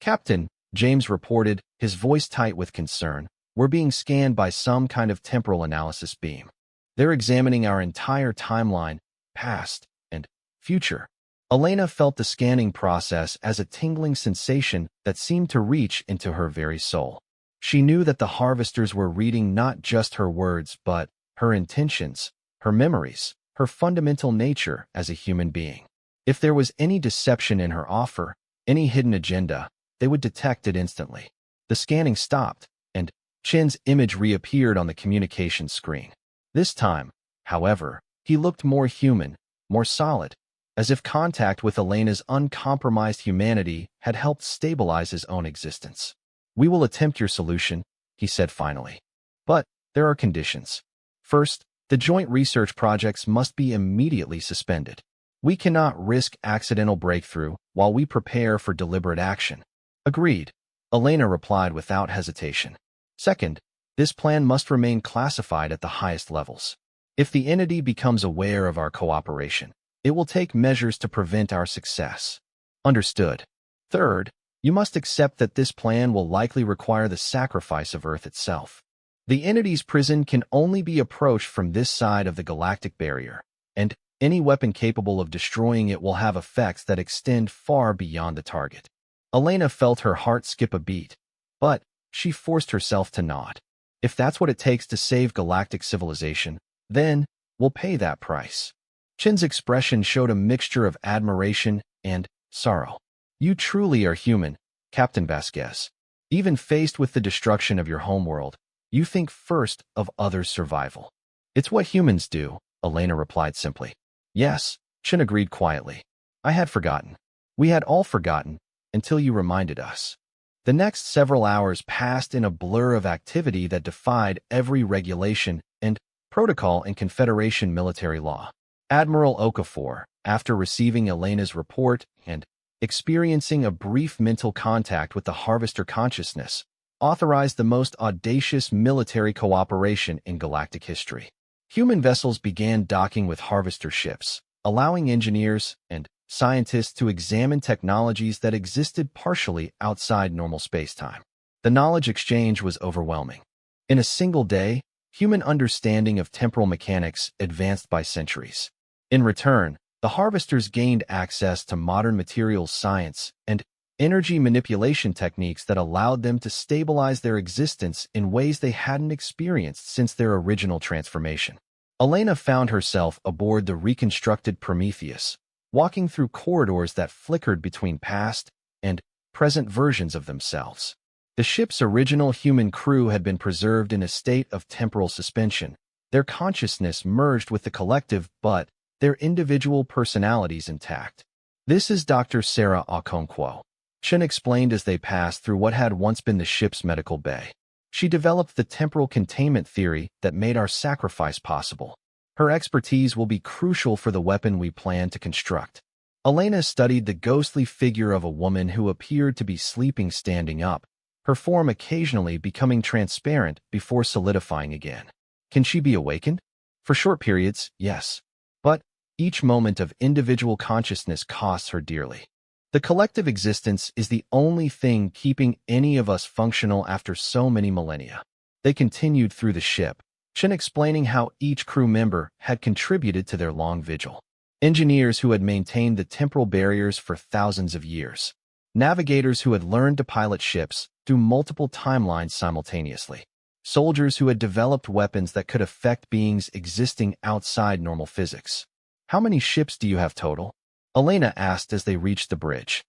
"Captain," James reported, his voice tight with concern, "we're being scanned by some kind of temporal analysis beam. They're examining our entire timeline, past and future." Elena felt the scanning process as a tingling sensation that seemed to reach into her very soul. She knew that the harvesters were reading not just her words, but her intentions, her memories, her fundamental nature as a human being. If there was any deception in her offer, any hidden agenda, they would detect it instantly. The scanning stopped, and Chen's image reappeared on the communication screen. This time, however, he looked more human, more solid, as if contact with Elena's uncompromised humanity had helped stabilize his own existence. "We will attempt your solution," he said finally. "But there are conditions. First, the joint research projects must be immediately suspended. We cannot risk accidental breakthrough while we prepare for deliberate action." "Agreed," Elena replied without hesitation. "Second, this plan must remain classified at the highest levels. If the entity becomes aware of our cooperation, it will take measures to prevent our success." "Understood." "Third, you must accept that this plan will likely require the sacrifice of Earth itself. The entity's prison can only be approached from this side of the galactic barrier, and any weapon capable of destroying it will have effects that extend far beyond the target." Elena felt her heart skip a beat, but she forced herself to nod. "If that's what it takes to save galactic civilization, then we'll pay that price." Chen's expression showed a mixture of admiration and sorrow. "You truly are human, Captain Vasquez. Even faced with the destruction of your homeworld, you think first of others' survival." "It's what humans do," Elena replied simply. "Yes," Chen agreed quietly. "I had forgotten. We had all forgotten, until you reminded us." The next several hours passed in a blur of activity that defied every regulation and protocol in Confederation military law. Admiral Okafor, after receiving Elena's report and experiencing a brief mental contact with the Harvester consciousness, authorized the most audacious military cooperation in galactic history. Human vessels began docking with Harvester ships, allowing engineers and scientists to examine technologies that existed partially outside normal spacetime. The knowledge exchange was overwhelming. In a single day, human understanding of temporal mechanics advanced by centuries. In return, the harvesters gained access to modern materials science and energy manipulation techniques that allowed them to stabilize their existence in ways they hadn't experienced since their original transformation. Elena found herself aboard the reconstructed Prometheus, walking through corridors that flickered between past and present versions of themselves. The ship's original human crew had been preserved in a state of temporal suspension, their consciousness merged with the collective but their individual personalities intact. "This is Dr. Sarah Okonkwo," Chen explained as they passed through what had once been the ship's medical bay. "She developed the temporal containment theory that made our sacrifice possible. Her expertise will be crucial for the weapon we plan to construct." Elena studied the ghostly figure of a woman who appeared to be sleeping standing up, her form occasionally becoming transparent before solidifying again. Can she be awakened? For short periods, yes. But each moment of individual consciousness costs her dearly. The collective existence is the only thing keeping any of us functional after so many millennia. They continued through the ship, Chen explaining how each crew member had contributed to their long vigil. Engineers who had maintained the temporal barriers for thousands of years. Navigators who had learned to pilot ships through multiple timelines simultaneously. Soldiers who had developed weapons that could affect beings existing outside normal physics. "How many ships do you have total?" Elena asked as they reached the bridge.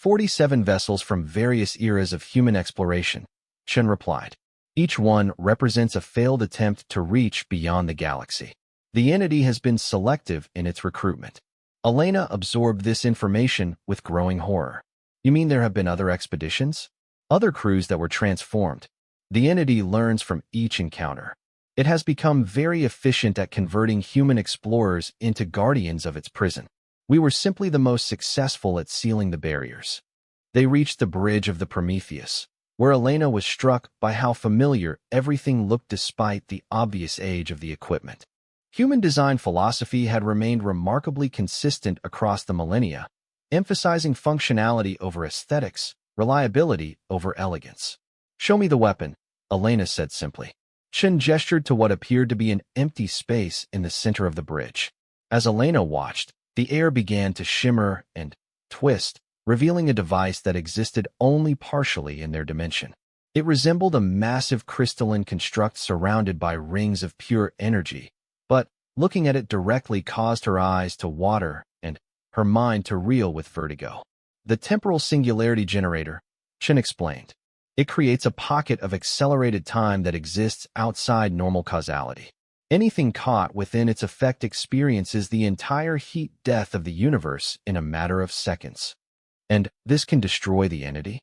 47 vessels from various eras of human exploration, Chen replied. Each one represents a failed attempt to reach beyond the galaxy. The entity has been selective in its recruitment. Elena absorbed this information with growing horror. You mean there have been other expeditions? Other crews that were transformed? The entity learns from each encounter. It has become very efficient at converting human explorers into guardians of its prison. We were simply the most successful at sealing the barriers. They reached the bridge of the Prometheus, where Elena was struck by how familiar everything looked despite the obvious age of the equipment. Human design philosophy had remained remarkably consistent across the millennia, emphasizing functionality over aesthetics, reliability over elegance. Show me the weapon, Elena said simply. Chen gestured to what appeared to be an empty space in the center of the bridge. As Elena watched, the air began to shimmer and twist, revealing a device that existed only partially in their dimension. It resembled a massive crystalline construct surrounded by rings of pure energy, but looking at it directly caused her eyes to water and her mind to reel with vertigo. The temporal singularity generator, Chen explained. It creates a pocket of accelerated time that exists outside normal causality. Anything caught within its effect experiences the entire heat death of the universe in a matter of seconds. And this can destroy the entity?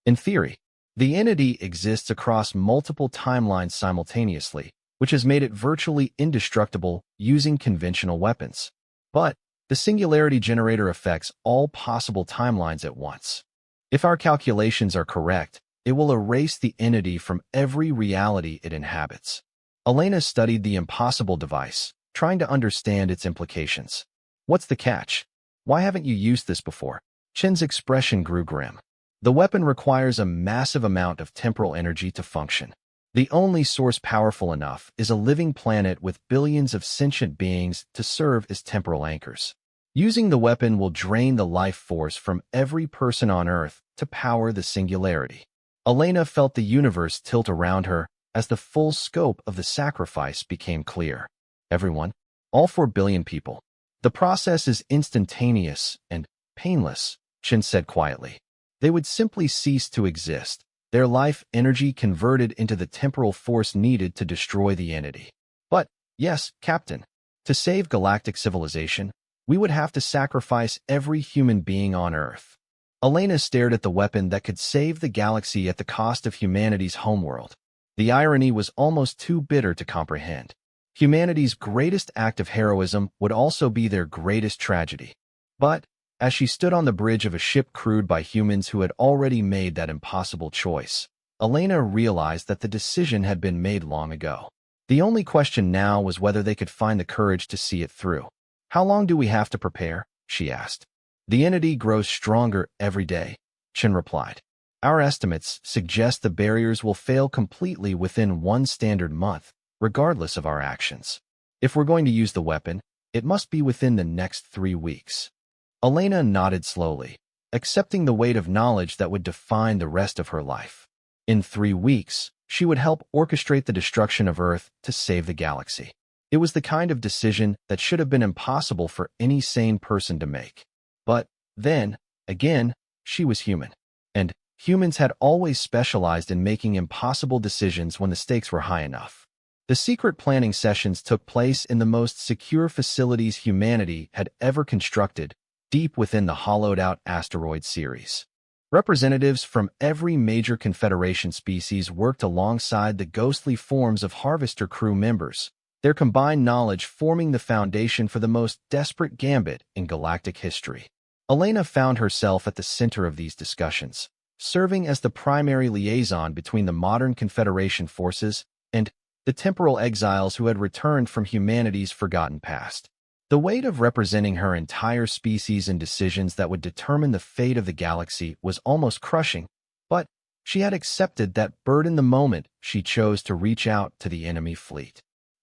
In theory, the entity exists across multiple timelines simultaneously, which has made it virtually indestructible using conventional weapons. But the singularity generator affects all possible timelines at once. If our calculations are correct, it will erase the entity from every reality it inhabits. Elena studied the impossible device, trying to understand its implications. What's the catch? Why haven't you used this before? Chen's expression grew grim. The weapon requires a massive amount of temporal energy to function. The only source powerful enough is a living planet with billions of sentient beings to serve as temporal anchors. Using the weapon will drain the life force from every person on Earth to power the singularity. Elena felt the universe tilt around her as the full scope of the sacrifice became clear. Everyone, all 4 billion people. The process is instantaneous and painless, Chen said quietly. They would simply cease to exist, their life energy converted into the temporal force needed to destroy the entity. But, yes, Captain, to save galactic civilization, we would have to sacrifice every human being on Earth. Elena stared at the weapon that could save the galaxy at the cost of humanity's homeworld. The irony was almost too bitter to comprehend. Humanity's greatest act of heroism would also be their greatest tragedy. But, as she stood on the bridge of a ship crewed by humans who had already made that impossible choice, Elena realized that the decision had been made long ago. The only question now was whether they could find the courage to see it through. How long do we have to prepare? She asked. The entity grows stronger every day, Chen replied. Our estimates suggest the barriers will fail completely within 1 standard month, regardless of our actions. If we're going to use the weapon, it must be within the next 3 weeks. Elena nodded slowly, accepting the weight of knowledge that would define the rest of her life. In 3 weeks, she would help orchestrate the destruction of Earth to save the galaxy. It was the kind of decision that should have been impossible for any sane person to make. But then, again, she was human. And humans had always specialized in making impossible decisions when the stakes were high enough. The secret planning sessions took place in the most secure facilities humanity had ever constructed, deep within the hollowed-out asteroid series. Representatives from every major Confederation species worked alongside the ghostly forms of Harvester crew members, their combined knowledge forming the foundation for the most desperate gambit in galactic history. Elena found herself at the center of these discussions, serving as the primary liaison between the modern Confederation forces and the temporal exiles who had returned from humanity's forgotten past. The weight of representing her entire species in decisions that would determine the fate of the galaxy was almost crushing, but she had accepted that burden the moment she chose to reach out to the enemy fleet.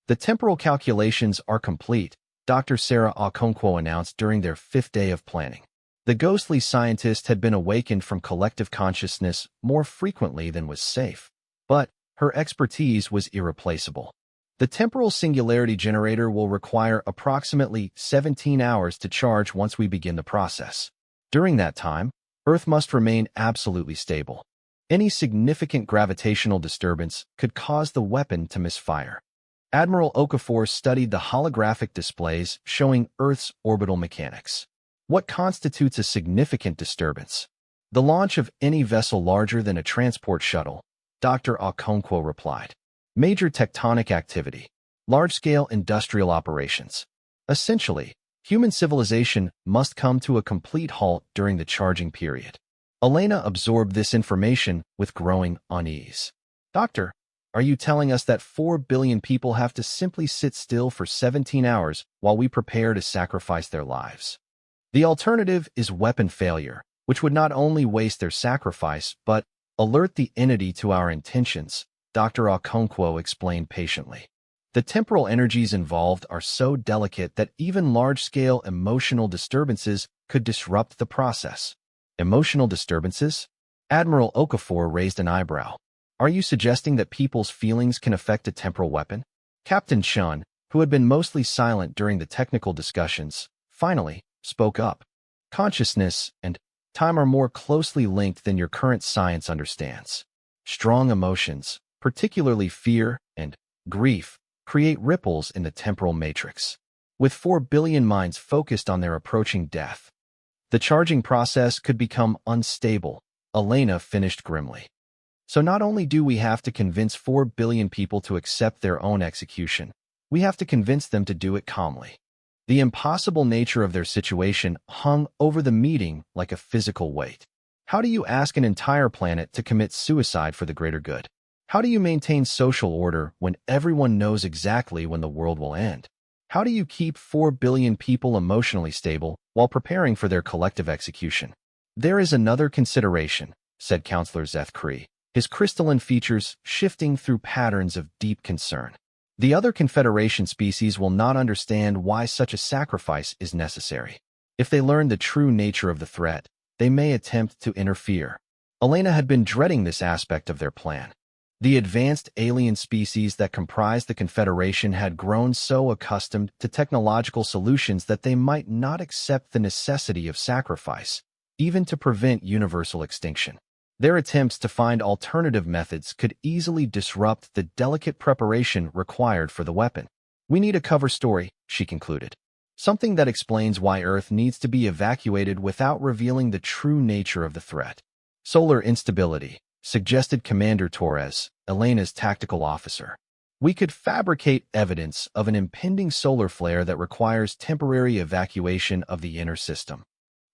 The temporal calculations are complete, Dr. Sarah Okonkwo announced during their 5th day of planning. The ghostly scientist had been awakened from collective consciousness more frequently than was safe, but her expertise was irreplaceable. The temporal singularity generator will require approximately 17 hours to charge once we begin the process. During that time, Earth must remain absolutely stable. Any significant gravitational disturbance could cause the weapon to misfire. Admiral Okafor studied the holographic displays showing Earth's orbital mechanics. What constitutes a significant disturbance? The launch of any vessel larger than a transport shuttle, Dr. Okonkwo replied. Major tectonic activity. Large-scale industrial operations. Essentially, human civilization must come to a complete halt during the charging period. Elena absorbed this information with growing unease. Doctor, are you telling us that 4 billion people have to simply sit still for 17 hours while we prepare to sacrifice their lives? The alternative is weapon failure, which would not only waste their sacrifice, but alert the entity to our intentions, Dr. Okonkwo explained patiently. The temporal energies involved are so delicate that even large-scale emotional disturbances could disrupt the process. Emotional disturbances? Admiral Okafor raised an eyebrow. Are you suggesting that people's feelings can affect a temporal weapon? Captain Shun, who had been mostly silent during the technical discussions, finally spoke up. Consciousness and time are more closely linked than your current science understands. Strong emotions, particularly fear and grief, create ripples in the temporal matrix. With 4 billion minds focused on their approaching death, the charging process could become unstable, Elena finished grimly. So not only do we have to convince 4 billion people to accept their own execution, we have to convince them to do it calmly. The impossible nature of their situation hung over the meeting like a physical weight. How do you ask an entire planet to commit suicide for the greater good? How do you maintain social order when everyone knows exactly when the world will end? How do you keep 4 billion people emotionally stable while preparing for their collective execution? There is another consideration, said Counselor Zethkri, his crystalline features shifting through patterns of deep concern. The other Confederation species will not understand why such a sacrifice is necessary. If they learn the true nature of the threat, they may attempt to interfere. Elena had been dreading this aspect of their plan. The advanced alien species that comprised the Confederation had grown so accustomed to technological solutions that they might not accept the necessity of sacrifice, even to prevent universal extinction. Their attempts to find alternative methods could easily disrupt the delicate preparation required for the weapon. We need a cover story, she concluded. Something that explains why Earth needs to be evacuated without revealing the true nature of the threat. Solar instability, suggested Commander Torres, Elena's tactical officer. We could fabricate evidence of an impending solar flare that requires temporary evacuation of the inner system.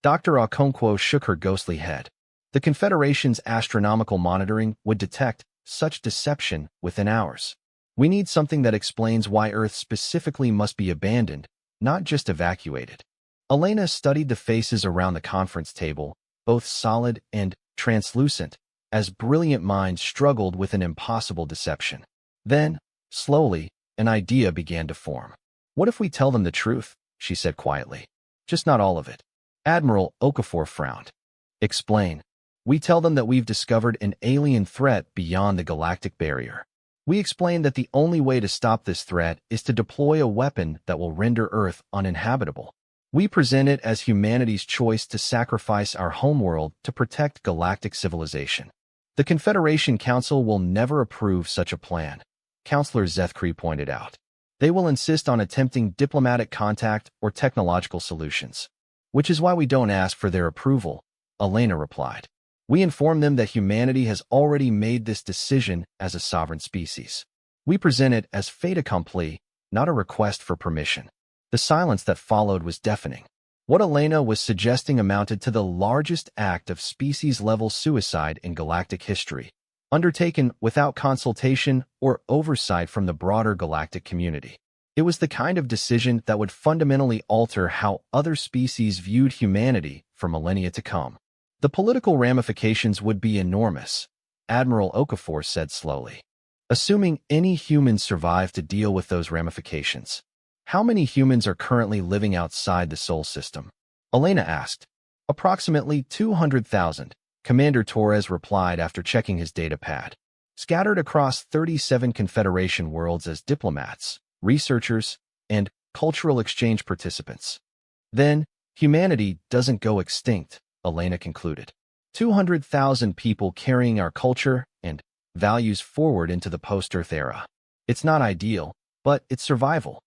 Dr. Okonkwo shook her ghostly head. The Confederation's astronomical monitoring would detect such deception within hours. We need something that explains why Earth specifically must be abandoned, not just evacuated. Elena studied the faces around the conference table, both solid and translucent, as brilliant minds struggled with an impossible deception. Then, slowly, an idea began to form. What if we tell them the truth? She said quietly. Just not all of it. Admiral Okafor frowned. Explain. We tell them that we've discovered an alien threat beyond the galactic barrier. We explain that the only way to stop this threat is to deploy a weapon that will render Earth uninhabitable. We present it as humanity's choice to sacrifice our homeworld to protect galactic civilization. The Confederation Council will never approve such a plan, Counselor Zethkri pointed out. They will insist on attempting diplomatic contact or technological solutions. Which is why we don't ask for their approval, Elena replied. We inform them that humanity has already made this decision as a sovereign species. We present it as fait accompli, not a request for permission. The silence that followed was deafening. What Elena was suggesting amounted to the largest act of species-level suicide in galactic history, undertaken without consultation or oversight from the broader galactic community. It was the kind of decision that would fundamentally alter how other species viewed humanity for millennia to come. The political ramifications would be enormous, Admiral Okafor said slowly. Assuming any humans survive to deal with those ramifications, how many humans are currently living outside the Sol system? Elena asked. Approximately 200,000, Commander Torres replied after checking his data pad. Scattered across 37 Confederation worlds as diplomats, researchers, and cultural exchange participants. Then, humanity doesn't go extinct, Elena concluded. 200,000 people carrying our culture and values forward into the post-Earth era. It's not ideal, but it's survival.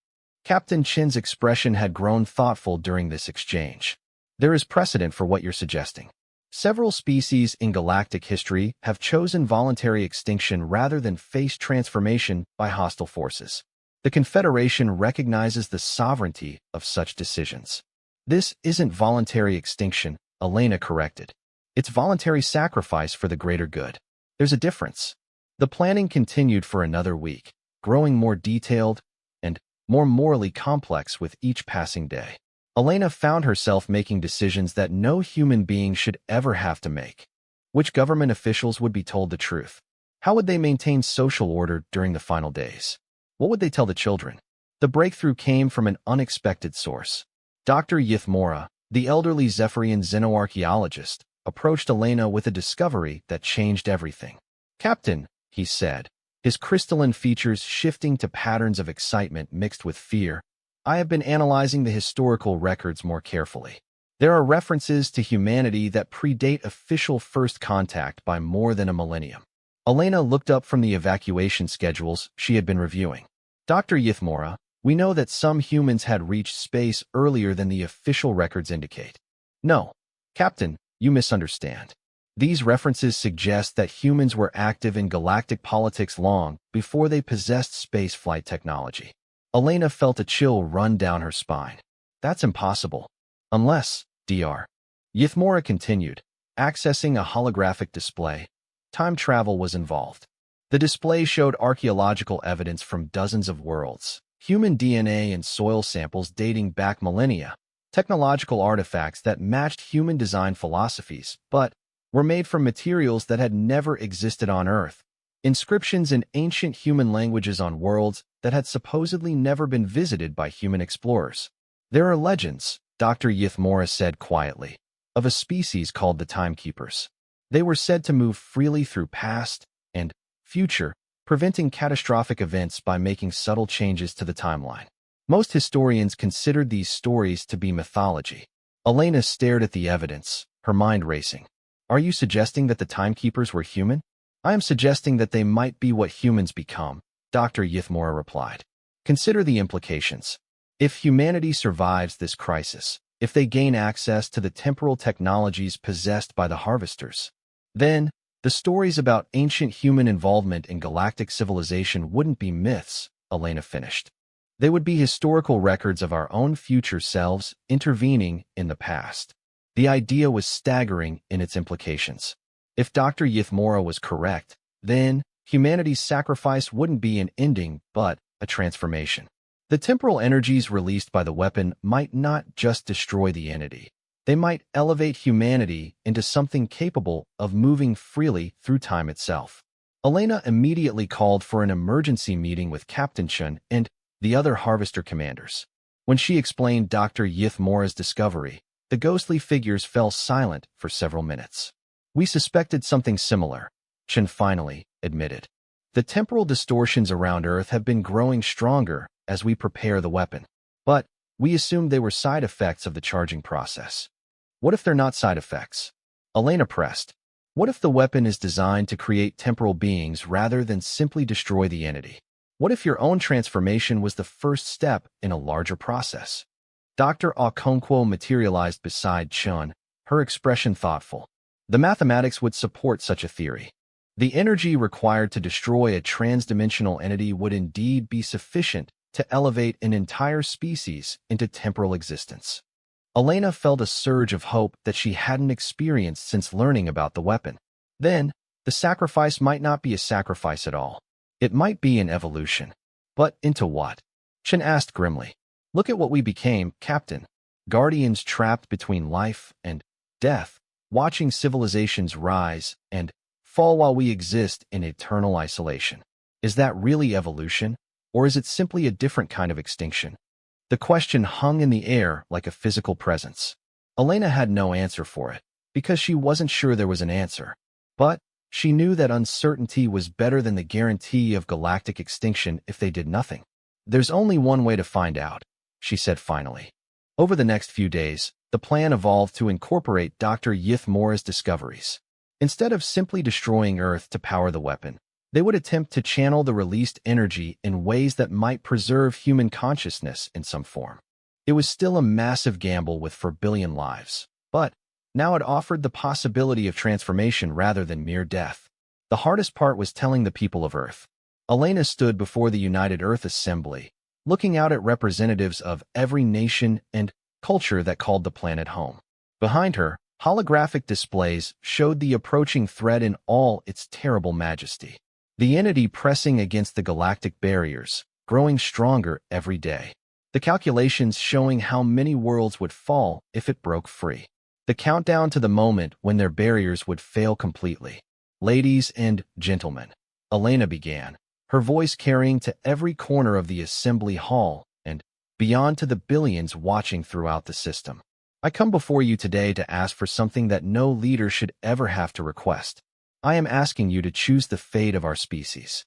Captain Chin's expression had grown thoughtful during this exchange. There is precedent for what you're suggesting. Several species in galactic history have chosen voluntary extinction rather than face transformation by hostile forces. The Confederation recognizes the sovereignty of such decisions. This isn't voluntary extinction, Elena corrected. It's voluntary sacrifice for the greater good. There's a difference. The planning continued for another week, growing more detailed and more morally complex with each passing day. Elena found herself making decisions that no human being should ever have to make. Which government officials would be told the truth? How would they maintain social order during the final days? What would they tell the children? The breakthrough came from an unexpected source. Dr. Yithmora, the elderly Zephyrian xenoarchaeologist, approached Elena with a discovery that changed everything. "Captain," he said, his crystalline features shifting to patterns of excitement mixed with fear, "I have been analyzing the historical records more carefully. There are references to humanity that predate official first contact by more than a millennium." Elena looked up from the evacuation schedules she had been reviewing. "Dr. Yithmora, we know that some humans had reached space earlier than the official records indicate." "No, Captain, you misunderstand. These references suggest that humans were active in galactic politics long before they possessed space flight technology." Elena felt a chill run down her spine. "That's impossible. Unless, Dr. Yithmora continued, accessing a holographic display. Time travel was involved. The display showed archaeological evidence from dozens of worlds, human DNA and soil samples dating back millennia, technological artifacts that matched human design philosophies, but were made from materials that had never existed on Earth, inscriptions in ancient human languages on worlds that had supposedly never been visited by human explorers. There are legends, Dr. Yithmora said quietly, of a species called the Timekeepers. They were said to move freely through past and future, preventing catastrophic events by making subtle changes to the timeline. Most historians considered these stories to be mythology. Elena stared at the evidence, her mind racing. "Are you suggesting that the Timekeepers were human?" "I am suggesting that they might be what humans become," Dr. Yithmora replied. "Consider the implications. If humanity survives this crisis, if they gain access to the temporal technologies possessed by the harvesters, then the stories about ancient human involvement in galactic civilization wouldn't be myths," Elena finished. "They would be historical records of our own future selves intervening in the past." The idea was staggering in its implications. If Dr. Yithmora was correct, then humanity's sacrifice wouldn't be an ending, but a transformation. The temporal energies released by the weapon might not just destroy the entity. They might elevate humanity into something capable of moving freely through time itself. Elena immediately called for an emergency meeting with Captain Chun and the other Harvester commanders. When she explained Dr. Yithmora's discovery, the ghostly figures fell silent for several minutes. "We suspected something similar," Chun finally admitted. "The temporal distortions around Earth have been growing stronger as we prepare the weapon. But we assumed they were side effects of the charging process." "What if they're not side effects?" Elena pressed. "What if the weapon is designed to create temporal beings rather than simply destroy the entity? What if your own transformation was the first step in a larger process?" Dr. Okonkwo materialized beside Chun, her expression thoughtful. "The mathematics would support such a theory. The energy required to destroy a transdimensional entity would indeed be sufficient to elevate an entire species into temporal existence." Elena felt a surge of hope that she hadn't experienced since learning about the weapon. Then, the sacrifice might not be a sacrifice at all. It might be an evolution. But into what? Chen asked grimly. "Look at what we became, Captain. Guardians trapped between life and death, watching civilizations rise and fall while we exist in eternal isolation. Is that really evolution, or is it simply a different kind of extinction?" The question hung in the air like a physical presence. Elena had no answer for it, because she wasn't sure there was an answer. But she knew that uncertainty was better than the guarantee of galactic extinction if they did nothing. "There's only one way to find out," she said finally. "Over the next few days, the plan evolved to incorporate Dr. Yith Mora's discoveries. Instead of simply destroying Earth to power the weapon, they would attempt to channel the released energy in ways that might preserve human consciousness in some form. It was still a massive gamble with 4 billion lives, but now it offered the possibility of transformation rather than mere death. The hardest part was telling the people of Earth. Elena stood before the United Earth Assembly, looking out at representatives of every nation and culture that called the planet home. Behind her, holographic displays showed the approaching threat in all its terrible majesty. The entity pressing against the galactic barriers, growing stronger every day. The calculations showing how many worlds would fall if it broke free. The countdown to the moment when their barriers would fail completely. Ladies and gentlemen, Elena began, her voice carrying to every corner of the assembly hall and beyond to the billions watching throughout the system. I come before you today to ask for something that no leader should ever have to request. I am asking you to choose the fate of our species.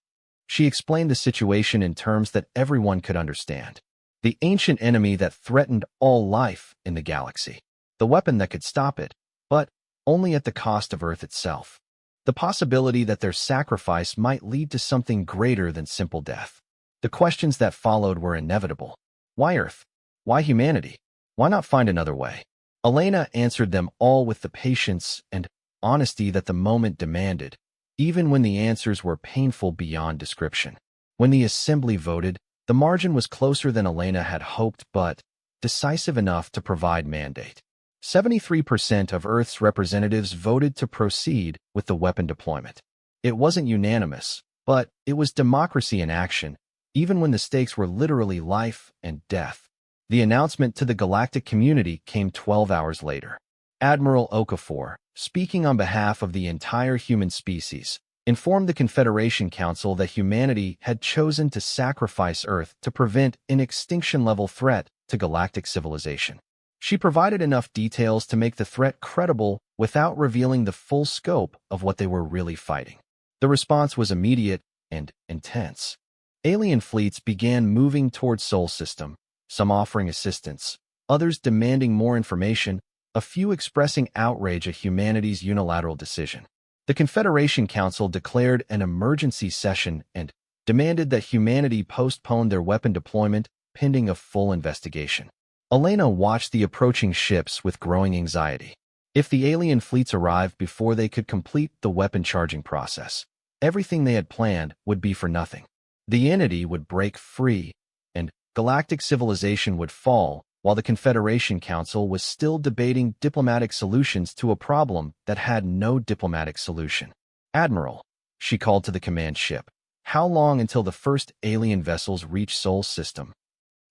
She explained the situation in terms that everyone could understand. The ancient enemy that threatened all life in the galaxy. The weapon that could stop it, but only at the cost of Earth itself. The possibility that their sacrifice might lead to something greater than simple death. The questions that followed were inevitable. Why Earth? Why humanity? Why not find another way? Elena answered them all with the patience and honesty that the moment demanded, even when the answers were painful beyond description. When the assembly voted, the margin was closer than Elena had hoped, but decisive enough to provide mandate. 73% of Earth's representatives voted to proceed with the weapon deployment. It wasn't unanimous, but it was democracy in action, even when the stakes were literally life and death. The announcement to the galactic community came 12 hours later. Admiral Okafor, speaking on behalf of the entire human species, informed the Confederation Council that humanity had chosen to sacrifice Earth to prevent an extinction-level threat to galactic civilization. She provided enough details to make the threat credible without revealing the full scope of what they were really fighting. The response was immediate and intense. Alien fleets began moving towards Sol System, some offering assistance, others demanding more information, a few expressing outrage at humanity's unilateral decision. The Confederation Council declared an emergency session and demanded that humanity postpone their weapon deployment pending a full investigation. Elena watched the approaching ships with growing anxiety. If the alien fleets arrived before they could complete the weapon charging process, everything they had planned would be for nothing. The entity would break free, and galactic civilization would fall, while the Confederation Council was still debating diplomatic solutions to a problem that had no diplomatic solution. Admiral, she called to the command ship, how long until the first alien vessels reach Sol System?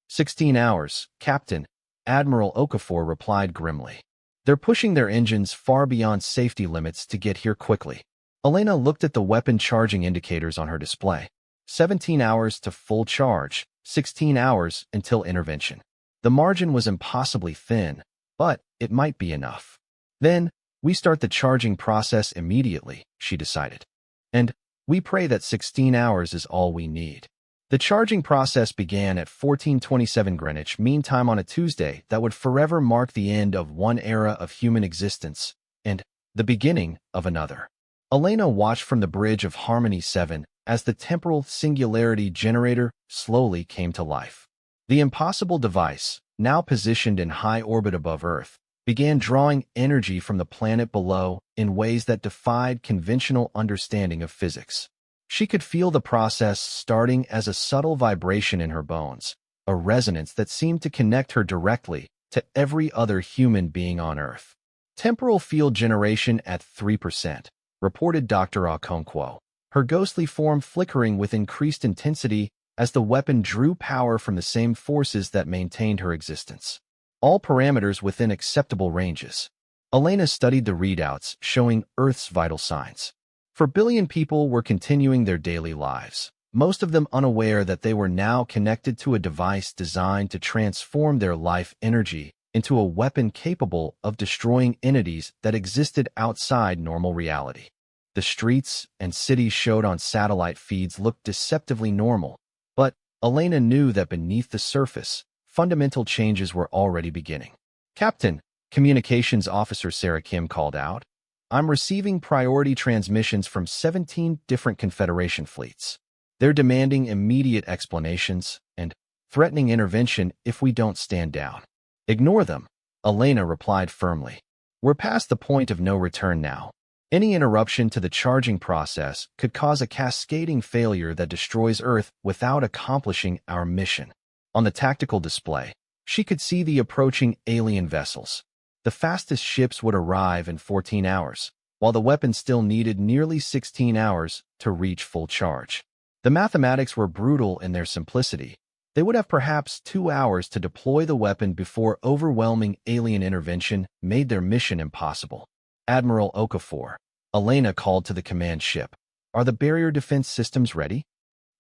16 hours, Captain, Admiral Okafor replied grimly. They're pushing their engines far beyond safety limits to get here quickly. Elena looked at the weapon charging indicators on her display. 17 hours to full charge, 16 hours until intervention. The margin was impossibly thin, but it might be enough. Then, we start the charging process immediately, she decided. And we pray that 16 hours is all we need. The charging process began at 14:27 Greenwich Mean Time on a Tuesday that would forever mark the end of one era of human existence and the beginning of another. Elena watched from the bridge of Harmony 7 as the temporal singularity generator slowly came to life. The impossible device, now positioned in high orbit above Earth, began drawing energy from the planet below in ways that defied conventional understanding of physics. She could feel the process starting as a subtle vibration in her bones, a resonance that seemed to connect her directly to every other human being on Earth. Temporal field generation at 3%, reported Dr. Okonkwo, her ghostly form flickering with increased intensity as the weapon drew power from the same forces that maintained her existence. All parameters within acceptable ranges. Elena studied the readouts showing Earth's vital signs. 4 billion people were continuing their daily lives, most of them unaware that they were now connected to a device designed to transform their life energy into a weapon capable of destroying entities that existed outside normal reality. The streets and cities showed on satellite feeds looked deceptively normal, but Elena knew that beneath the surface, fundamental changes were already beginning. Captain, Communications Officer Sarah Kim called out. I'm receiving priority transmissions from 17 different Confederation fleets. They're demanding immediate explanations and threatening intervention if we don't stand down. Ignore them, Elena replied firmly. We're past the point of no return now. Any interruption to the charging process could cause a cascading failure that destroys Earth without accomplishing our mission. On the tactical display, she could see the approaching alien vessels. The fastest ships would arrive in 14 hours, while the weapon still needed nearly 16 hours to reach full charge. The mathematics were brutal in their simplicity. They would have perhaps 2 hours to deploy the weapon before overwhelming alien intervention made their mission impossible. Admiral Okafor, Elena called to the command ship. Are the barrier defense systems ready?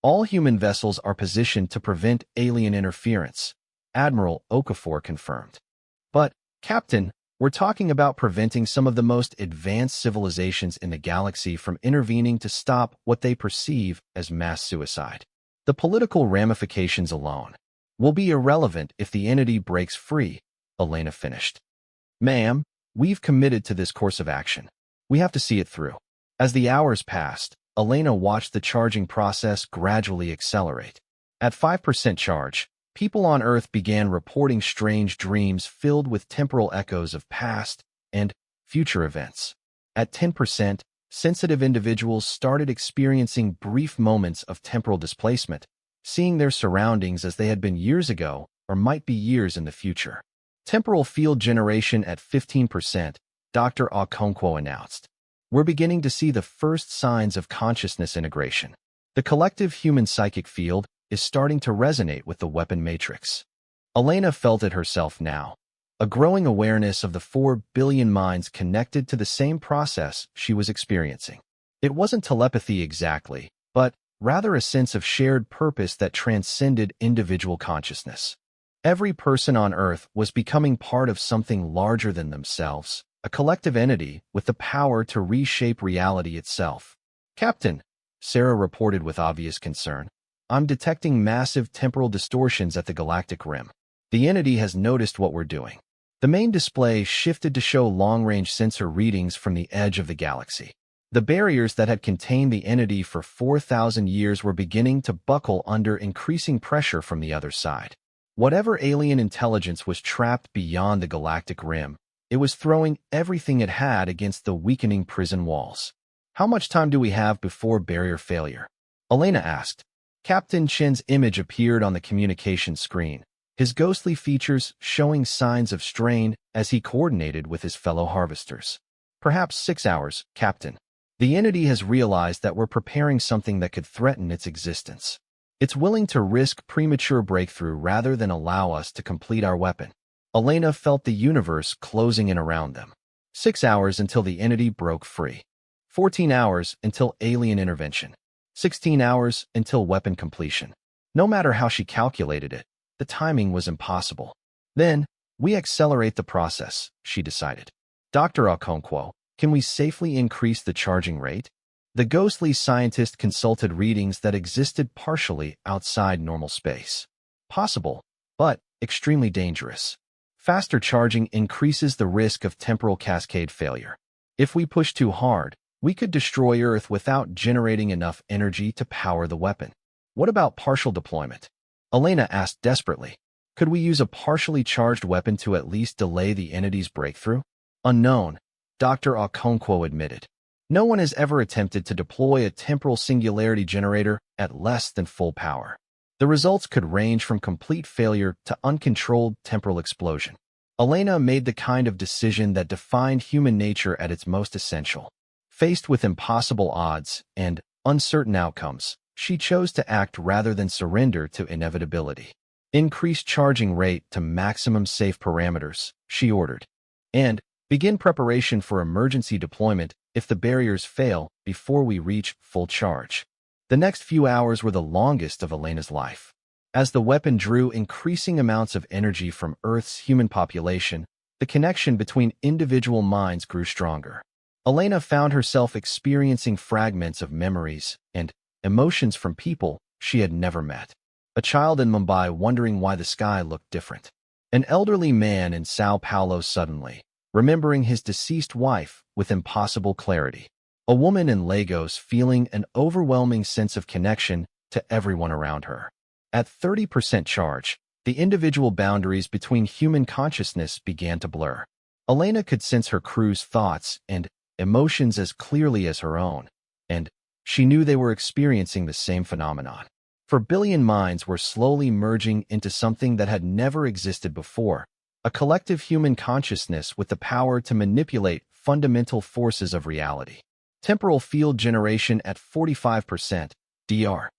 All human vessels are positioned to prevent alien interference, Admiral Okafor confirmed. But, Captain, we're talking about preventing some of the most advanced civilizations in the galaxy from intervening to stop what they perceive as mass suicide. The political ramifications alone will be irrelevant if the entity breaks free, Elena finished. Ma'am, we've committed to this course of action. We have to see it through. As the hours passed, Elena watched the charging process gradually accelerate. At 5% charge, people on Earth began reporting strange dreams filled with temporal echoes of past and future events. At 10%, sensitive individuals started experiencing brief moments of temporal displacement, seeing their surroundings as they had been years ago or might be years in the future. Temporal field generation at 15%, Dr. Okonkwo announced. We're beginning to see the first signs of consciousness integration. The collective human psychic field is starting to resonate with the weapon matrix. Elena felt it herself now, a growing awareness of the 4 billion minds connected to the same process she was experiencing. It wasn't telepathy exactly, but rather a sense of shared purpose that transcended individual consciousness. Every person on Earth was becoming part of something larger than themselves, a collective entity with the power to reshape reality itself. Captain, Sarah reported with obvious concern. I'm detecting massive temporal distortions at the galactic rim. The entity has noticed what we're doing. The main display shifted to show long-range sensor readings from the edge of the galaxy. The barriers that had contained the entity for 4,000 years were beginning to buckle under increasing pressure from the other side. Whatever alien intelligence was trapped beyond the galactic rim, it was throwing everything it had against the weakening prison walls. How much time do we have before barrier failure? Elena asked. Captain Chen's image appeared on the communication screen, his ghostly features showing signs of strain as he coordinated with his fellow harvesters. Perhaps 6 hours, Captain. The entity has realized that we're preparing something that could threaten its existence. It's willing to risk premature breakthrough rather than allow us to complete our weapon. Elena felt the universe closing in around them. 6 hours until the entity broke free. 14 hours until alien intervention. 16 hours until weapon completion. No matter how she calculated it, the timing was impossible. Then, we accelerate the process, she decided. Dr. Okonkwo, can we safely increase the charging rate? The ghostly scientist consulted readings that existed partially outside normal space. Possible, but extremely dangerous. Faster charging increases the risk of temporal cascade failure. If we push too hard, we could destroy Earth without generating enough energy to power the weapon. What about partial deployment? Elena asked desperately. Could we use a partially charged weapon to at least delay the entity's breakthrough? Unknown, Dr. Okonkwo admitted. No one has ever attempted to deploy a temporal singularity generator at less than full power. The results could range from complete failure to uncontrolled temporal explosion. Elena made the kind of decision that defined human nature at its most essential. Faced with impossible odds and uncertain outcomes, she chose to act rather than surrender to inevitability. Increase charging rate to maximum safe parameters, she ordered, and begin preparation for emergency deployment if the barriers fail before we reach full charge. The next few hours were the longest of Elena's life. As the weapon drew increasing amounts of energy from Earth's human population, the connection between individual minds grew stronger. Elena found herself experiencing fragments of memories and emotions from people she had never met. A child in Mumbai wondering why the sky looked different. An elderly man in Sao Paulo suddenly, remembering his deceased wife with impossible clarity. A woman in Lagos feeling an overwhelming sense of connection to everyone around her. At 30% charge, the individual boundaries between human consciousness began to blur. Elena could sense her crew's thoughts and emotions as clearly as her own, and she knew they were experiencing the same phenomenon. 4 billion minds were slowly merging into something that had never existed before, a collective human consciousness with the power to manipulate fundamental forces of reality. Temporal field generation at 45%, Dr.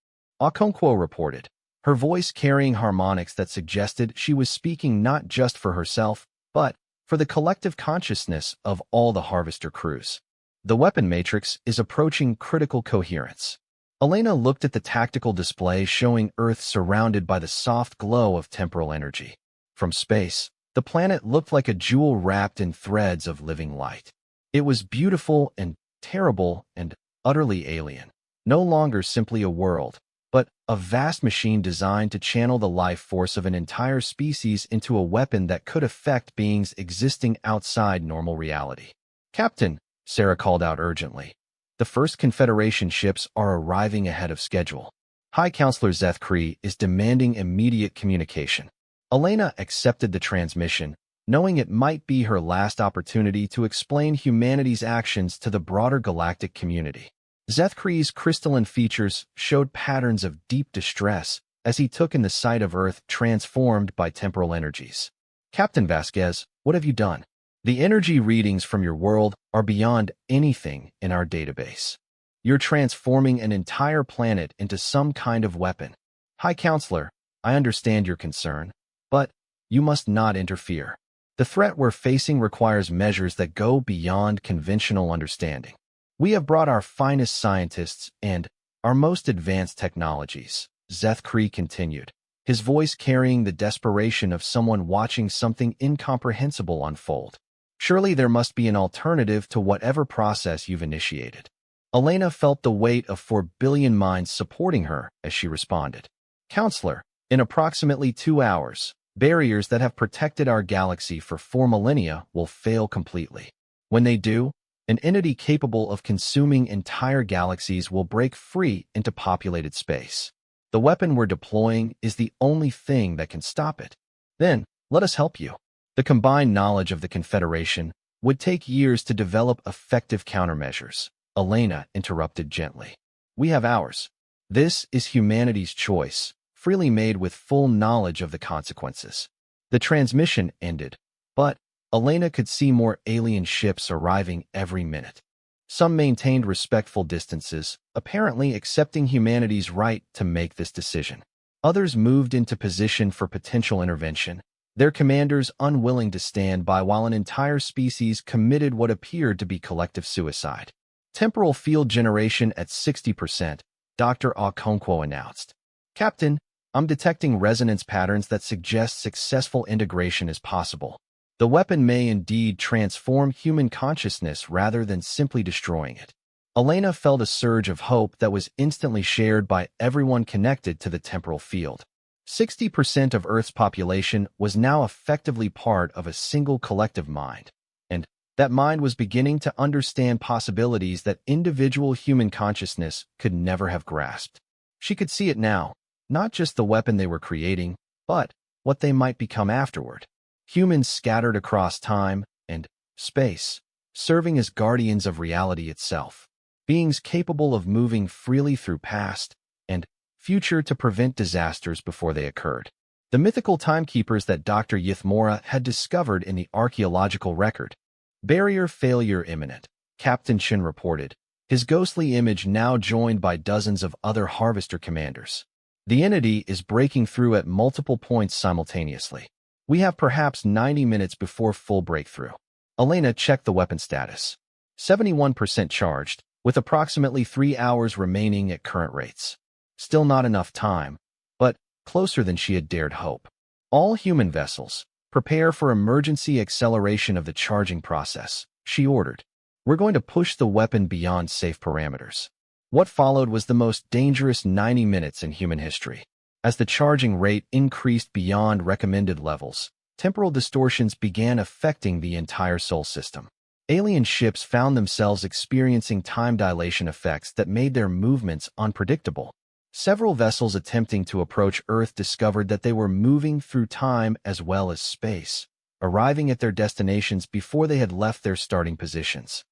Okonkwo reported, her voice carrying harmonics that suggested she was speaking not just for herself, but for the collective consciousness of all the Harvester crews. The weapon matrix is approaching critical coherence. Elena looked at the tactical display showing Earth surrounded by the soft glow of temporal energy. From space, the planet looked like a jewel wrapped in threads of living light. It was beautiful and terrible and utterly alien. No longer simply a world, but a vast machine designed to channel the life force of an entire species into a weapon that could affect beings existing outside normal reality. "Captain," Sarah called out urgently. "The first Confederation ships are arriving ahead of schedule. High Counselor Zeth Kree is demanding immediate communication." Elena accepted the transmission, knowing it might be her last opportunity to explain humanity's actions to the broader galactic community. Zeth Kree's crystalline features showed patterns of deep distress as he took in the sight of Earth transformed by temporal energies. "Captain Vasquez, what have you done? The energy readings from your world are beyond anything in our database. You're transforming an entire planet into some kind of weapon. High Counselor, I understand your concern, but you must not interfere. The threat we're facing requires measures that go beyond conventional understanding. We have brought our finest scientists and our most advanced technologies," Zeth Kree continued, his voice carrying the desperation of someone watching something incomprehensible unfold. "Surely there must be an alternative to whatever process you've initiated." Elena felt the weight of 4 billion minds supporting her as she responded. "Counselor, in approximately 2 hours, barriers that have protected our galaxy for 4 millennia will fail completely. When they do, an entity capable of consuming entire galaxies will break free into populated space. The weapon we're deploying is the only thing that can stop it. Then, let us help you." The combined knowledge of the Confederation would take years to develop effective countermeasures, Elena interrupted gently. "We have ours. This is humanity's choice, freely made with full knowledge of the consequences." The transmission ended, but Elena could see more alien ships arriving every minute. Some maintained respectful distances, apparently accepting humanity's right to make this decision. Others moved into position for potential intervention, their commanders unwilling to stand by while an entire species committed what appeared to be collective suicide. "Temporal field generation at 60%, Dr. Okonkwo announced. "Captain, I'm detecting resonance patterns that suggest successful integration is possible. The weapon may indeed transform human consciousness rather than simply destroying it." Elena felt a surge of hope that was instantly shared by everyone connected to the temporal field. 60% of Earth's population was now effectively part of a single collective mind, and that mind was beginning to understand possibilities that individual human consciousness could never have grasped. She could see it now, not just the weapon they were creating, but what they might become afterward. Humans scattered across time and space, serving as guardians of reality itself. Beings capable of moving freely through past and future to prevent disasters before they occurred. The mythical timekeepers that Dr. Yithmora had discovered in the archaeological record. "Barrier failure imminent," Captain Shin reported, his ghostly image now joined by dozens of other Harvester commanders. "The entity is breaking through at multiple points simultaneously. We have perhaps 90 minutes before full breakthrough." Elena checked the weapon status. 71% charged, with approximately 3 hours remaining at current rates. Still not enough time, but closer than she had dared hope. "All human vessels, prepare for emergency acceleration of the charging process," she ordered. "We're going to push the weapon beyond safe parameters." What followed was the most dangerous 90 minutes in human history. As the charging rate increased beyond recommended levels, temporal distortions began affecting the entire Sol system. Alien ships found themselves experiencing time dilation effects that made their movements unpredictable. Several vessels attempting to approach Earth discovered that they were moving through time as well as space, arriving at their destinations before they had left their starting positions.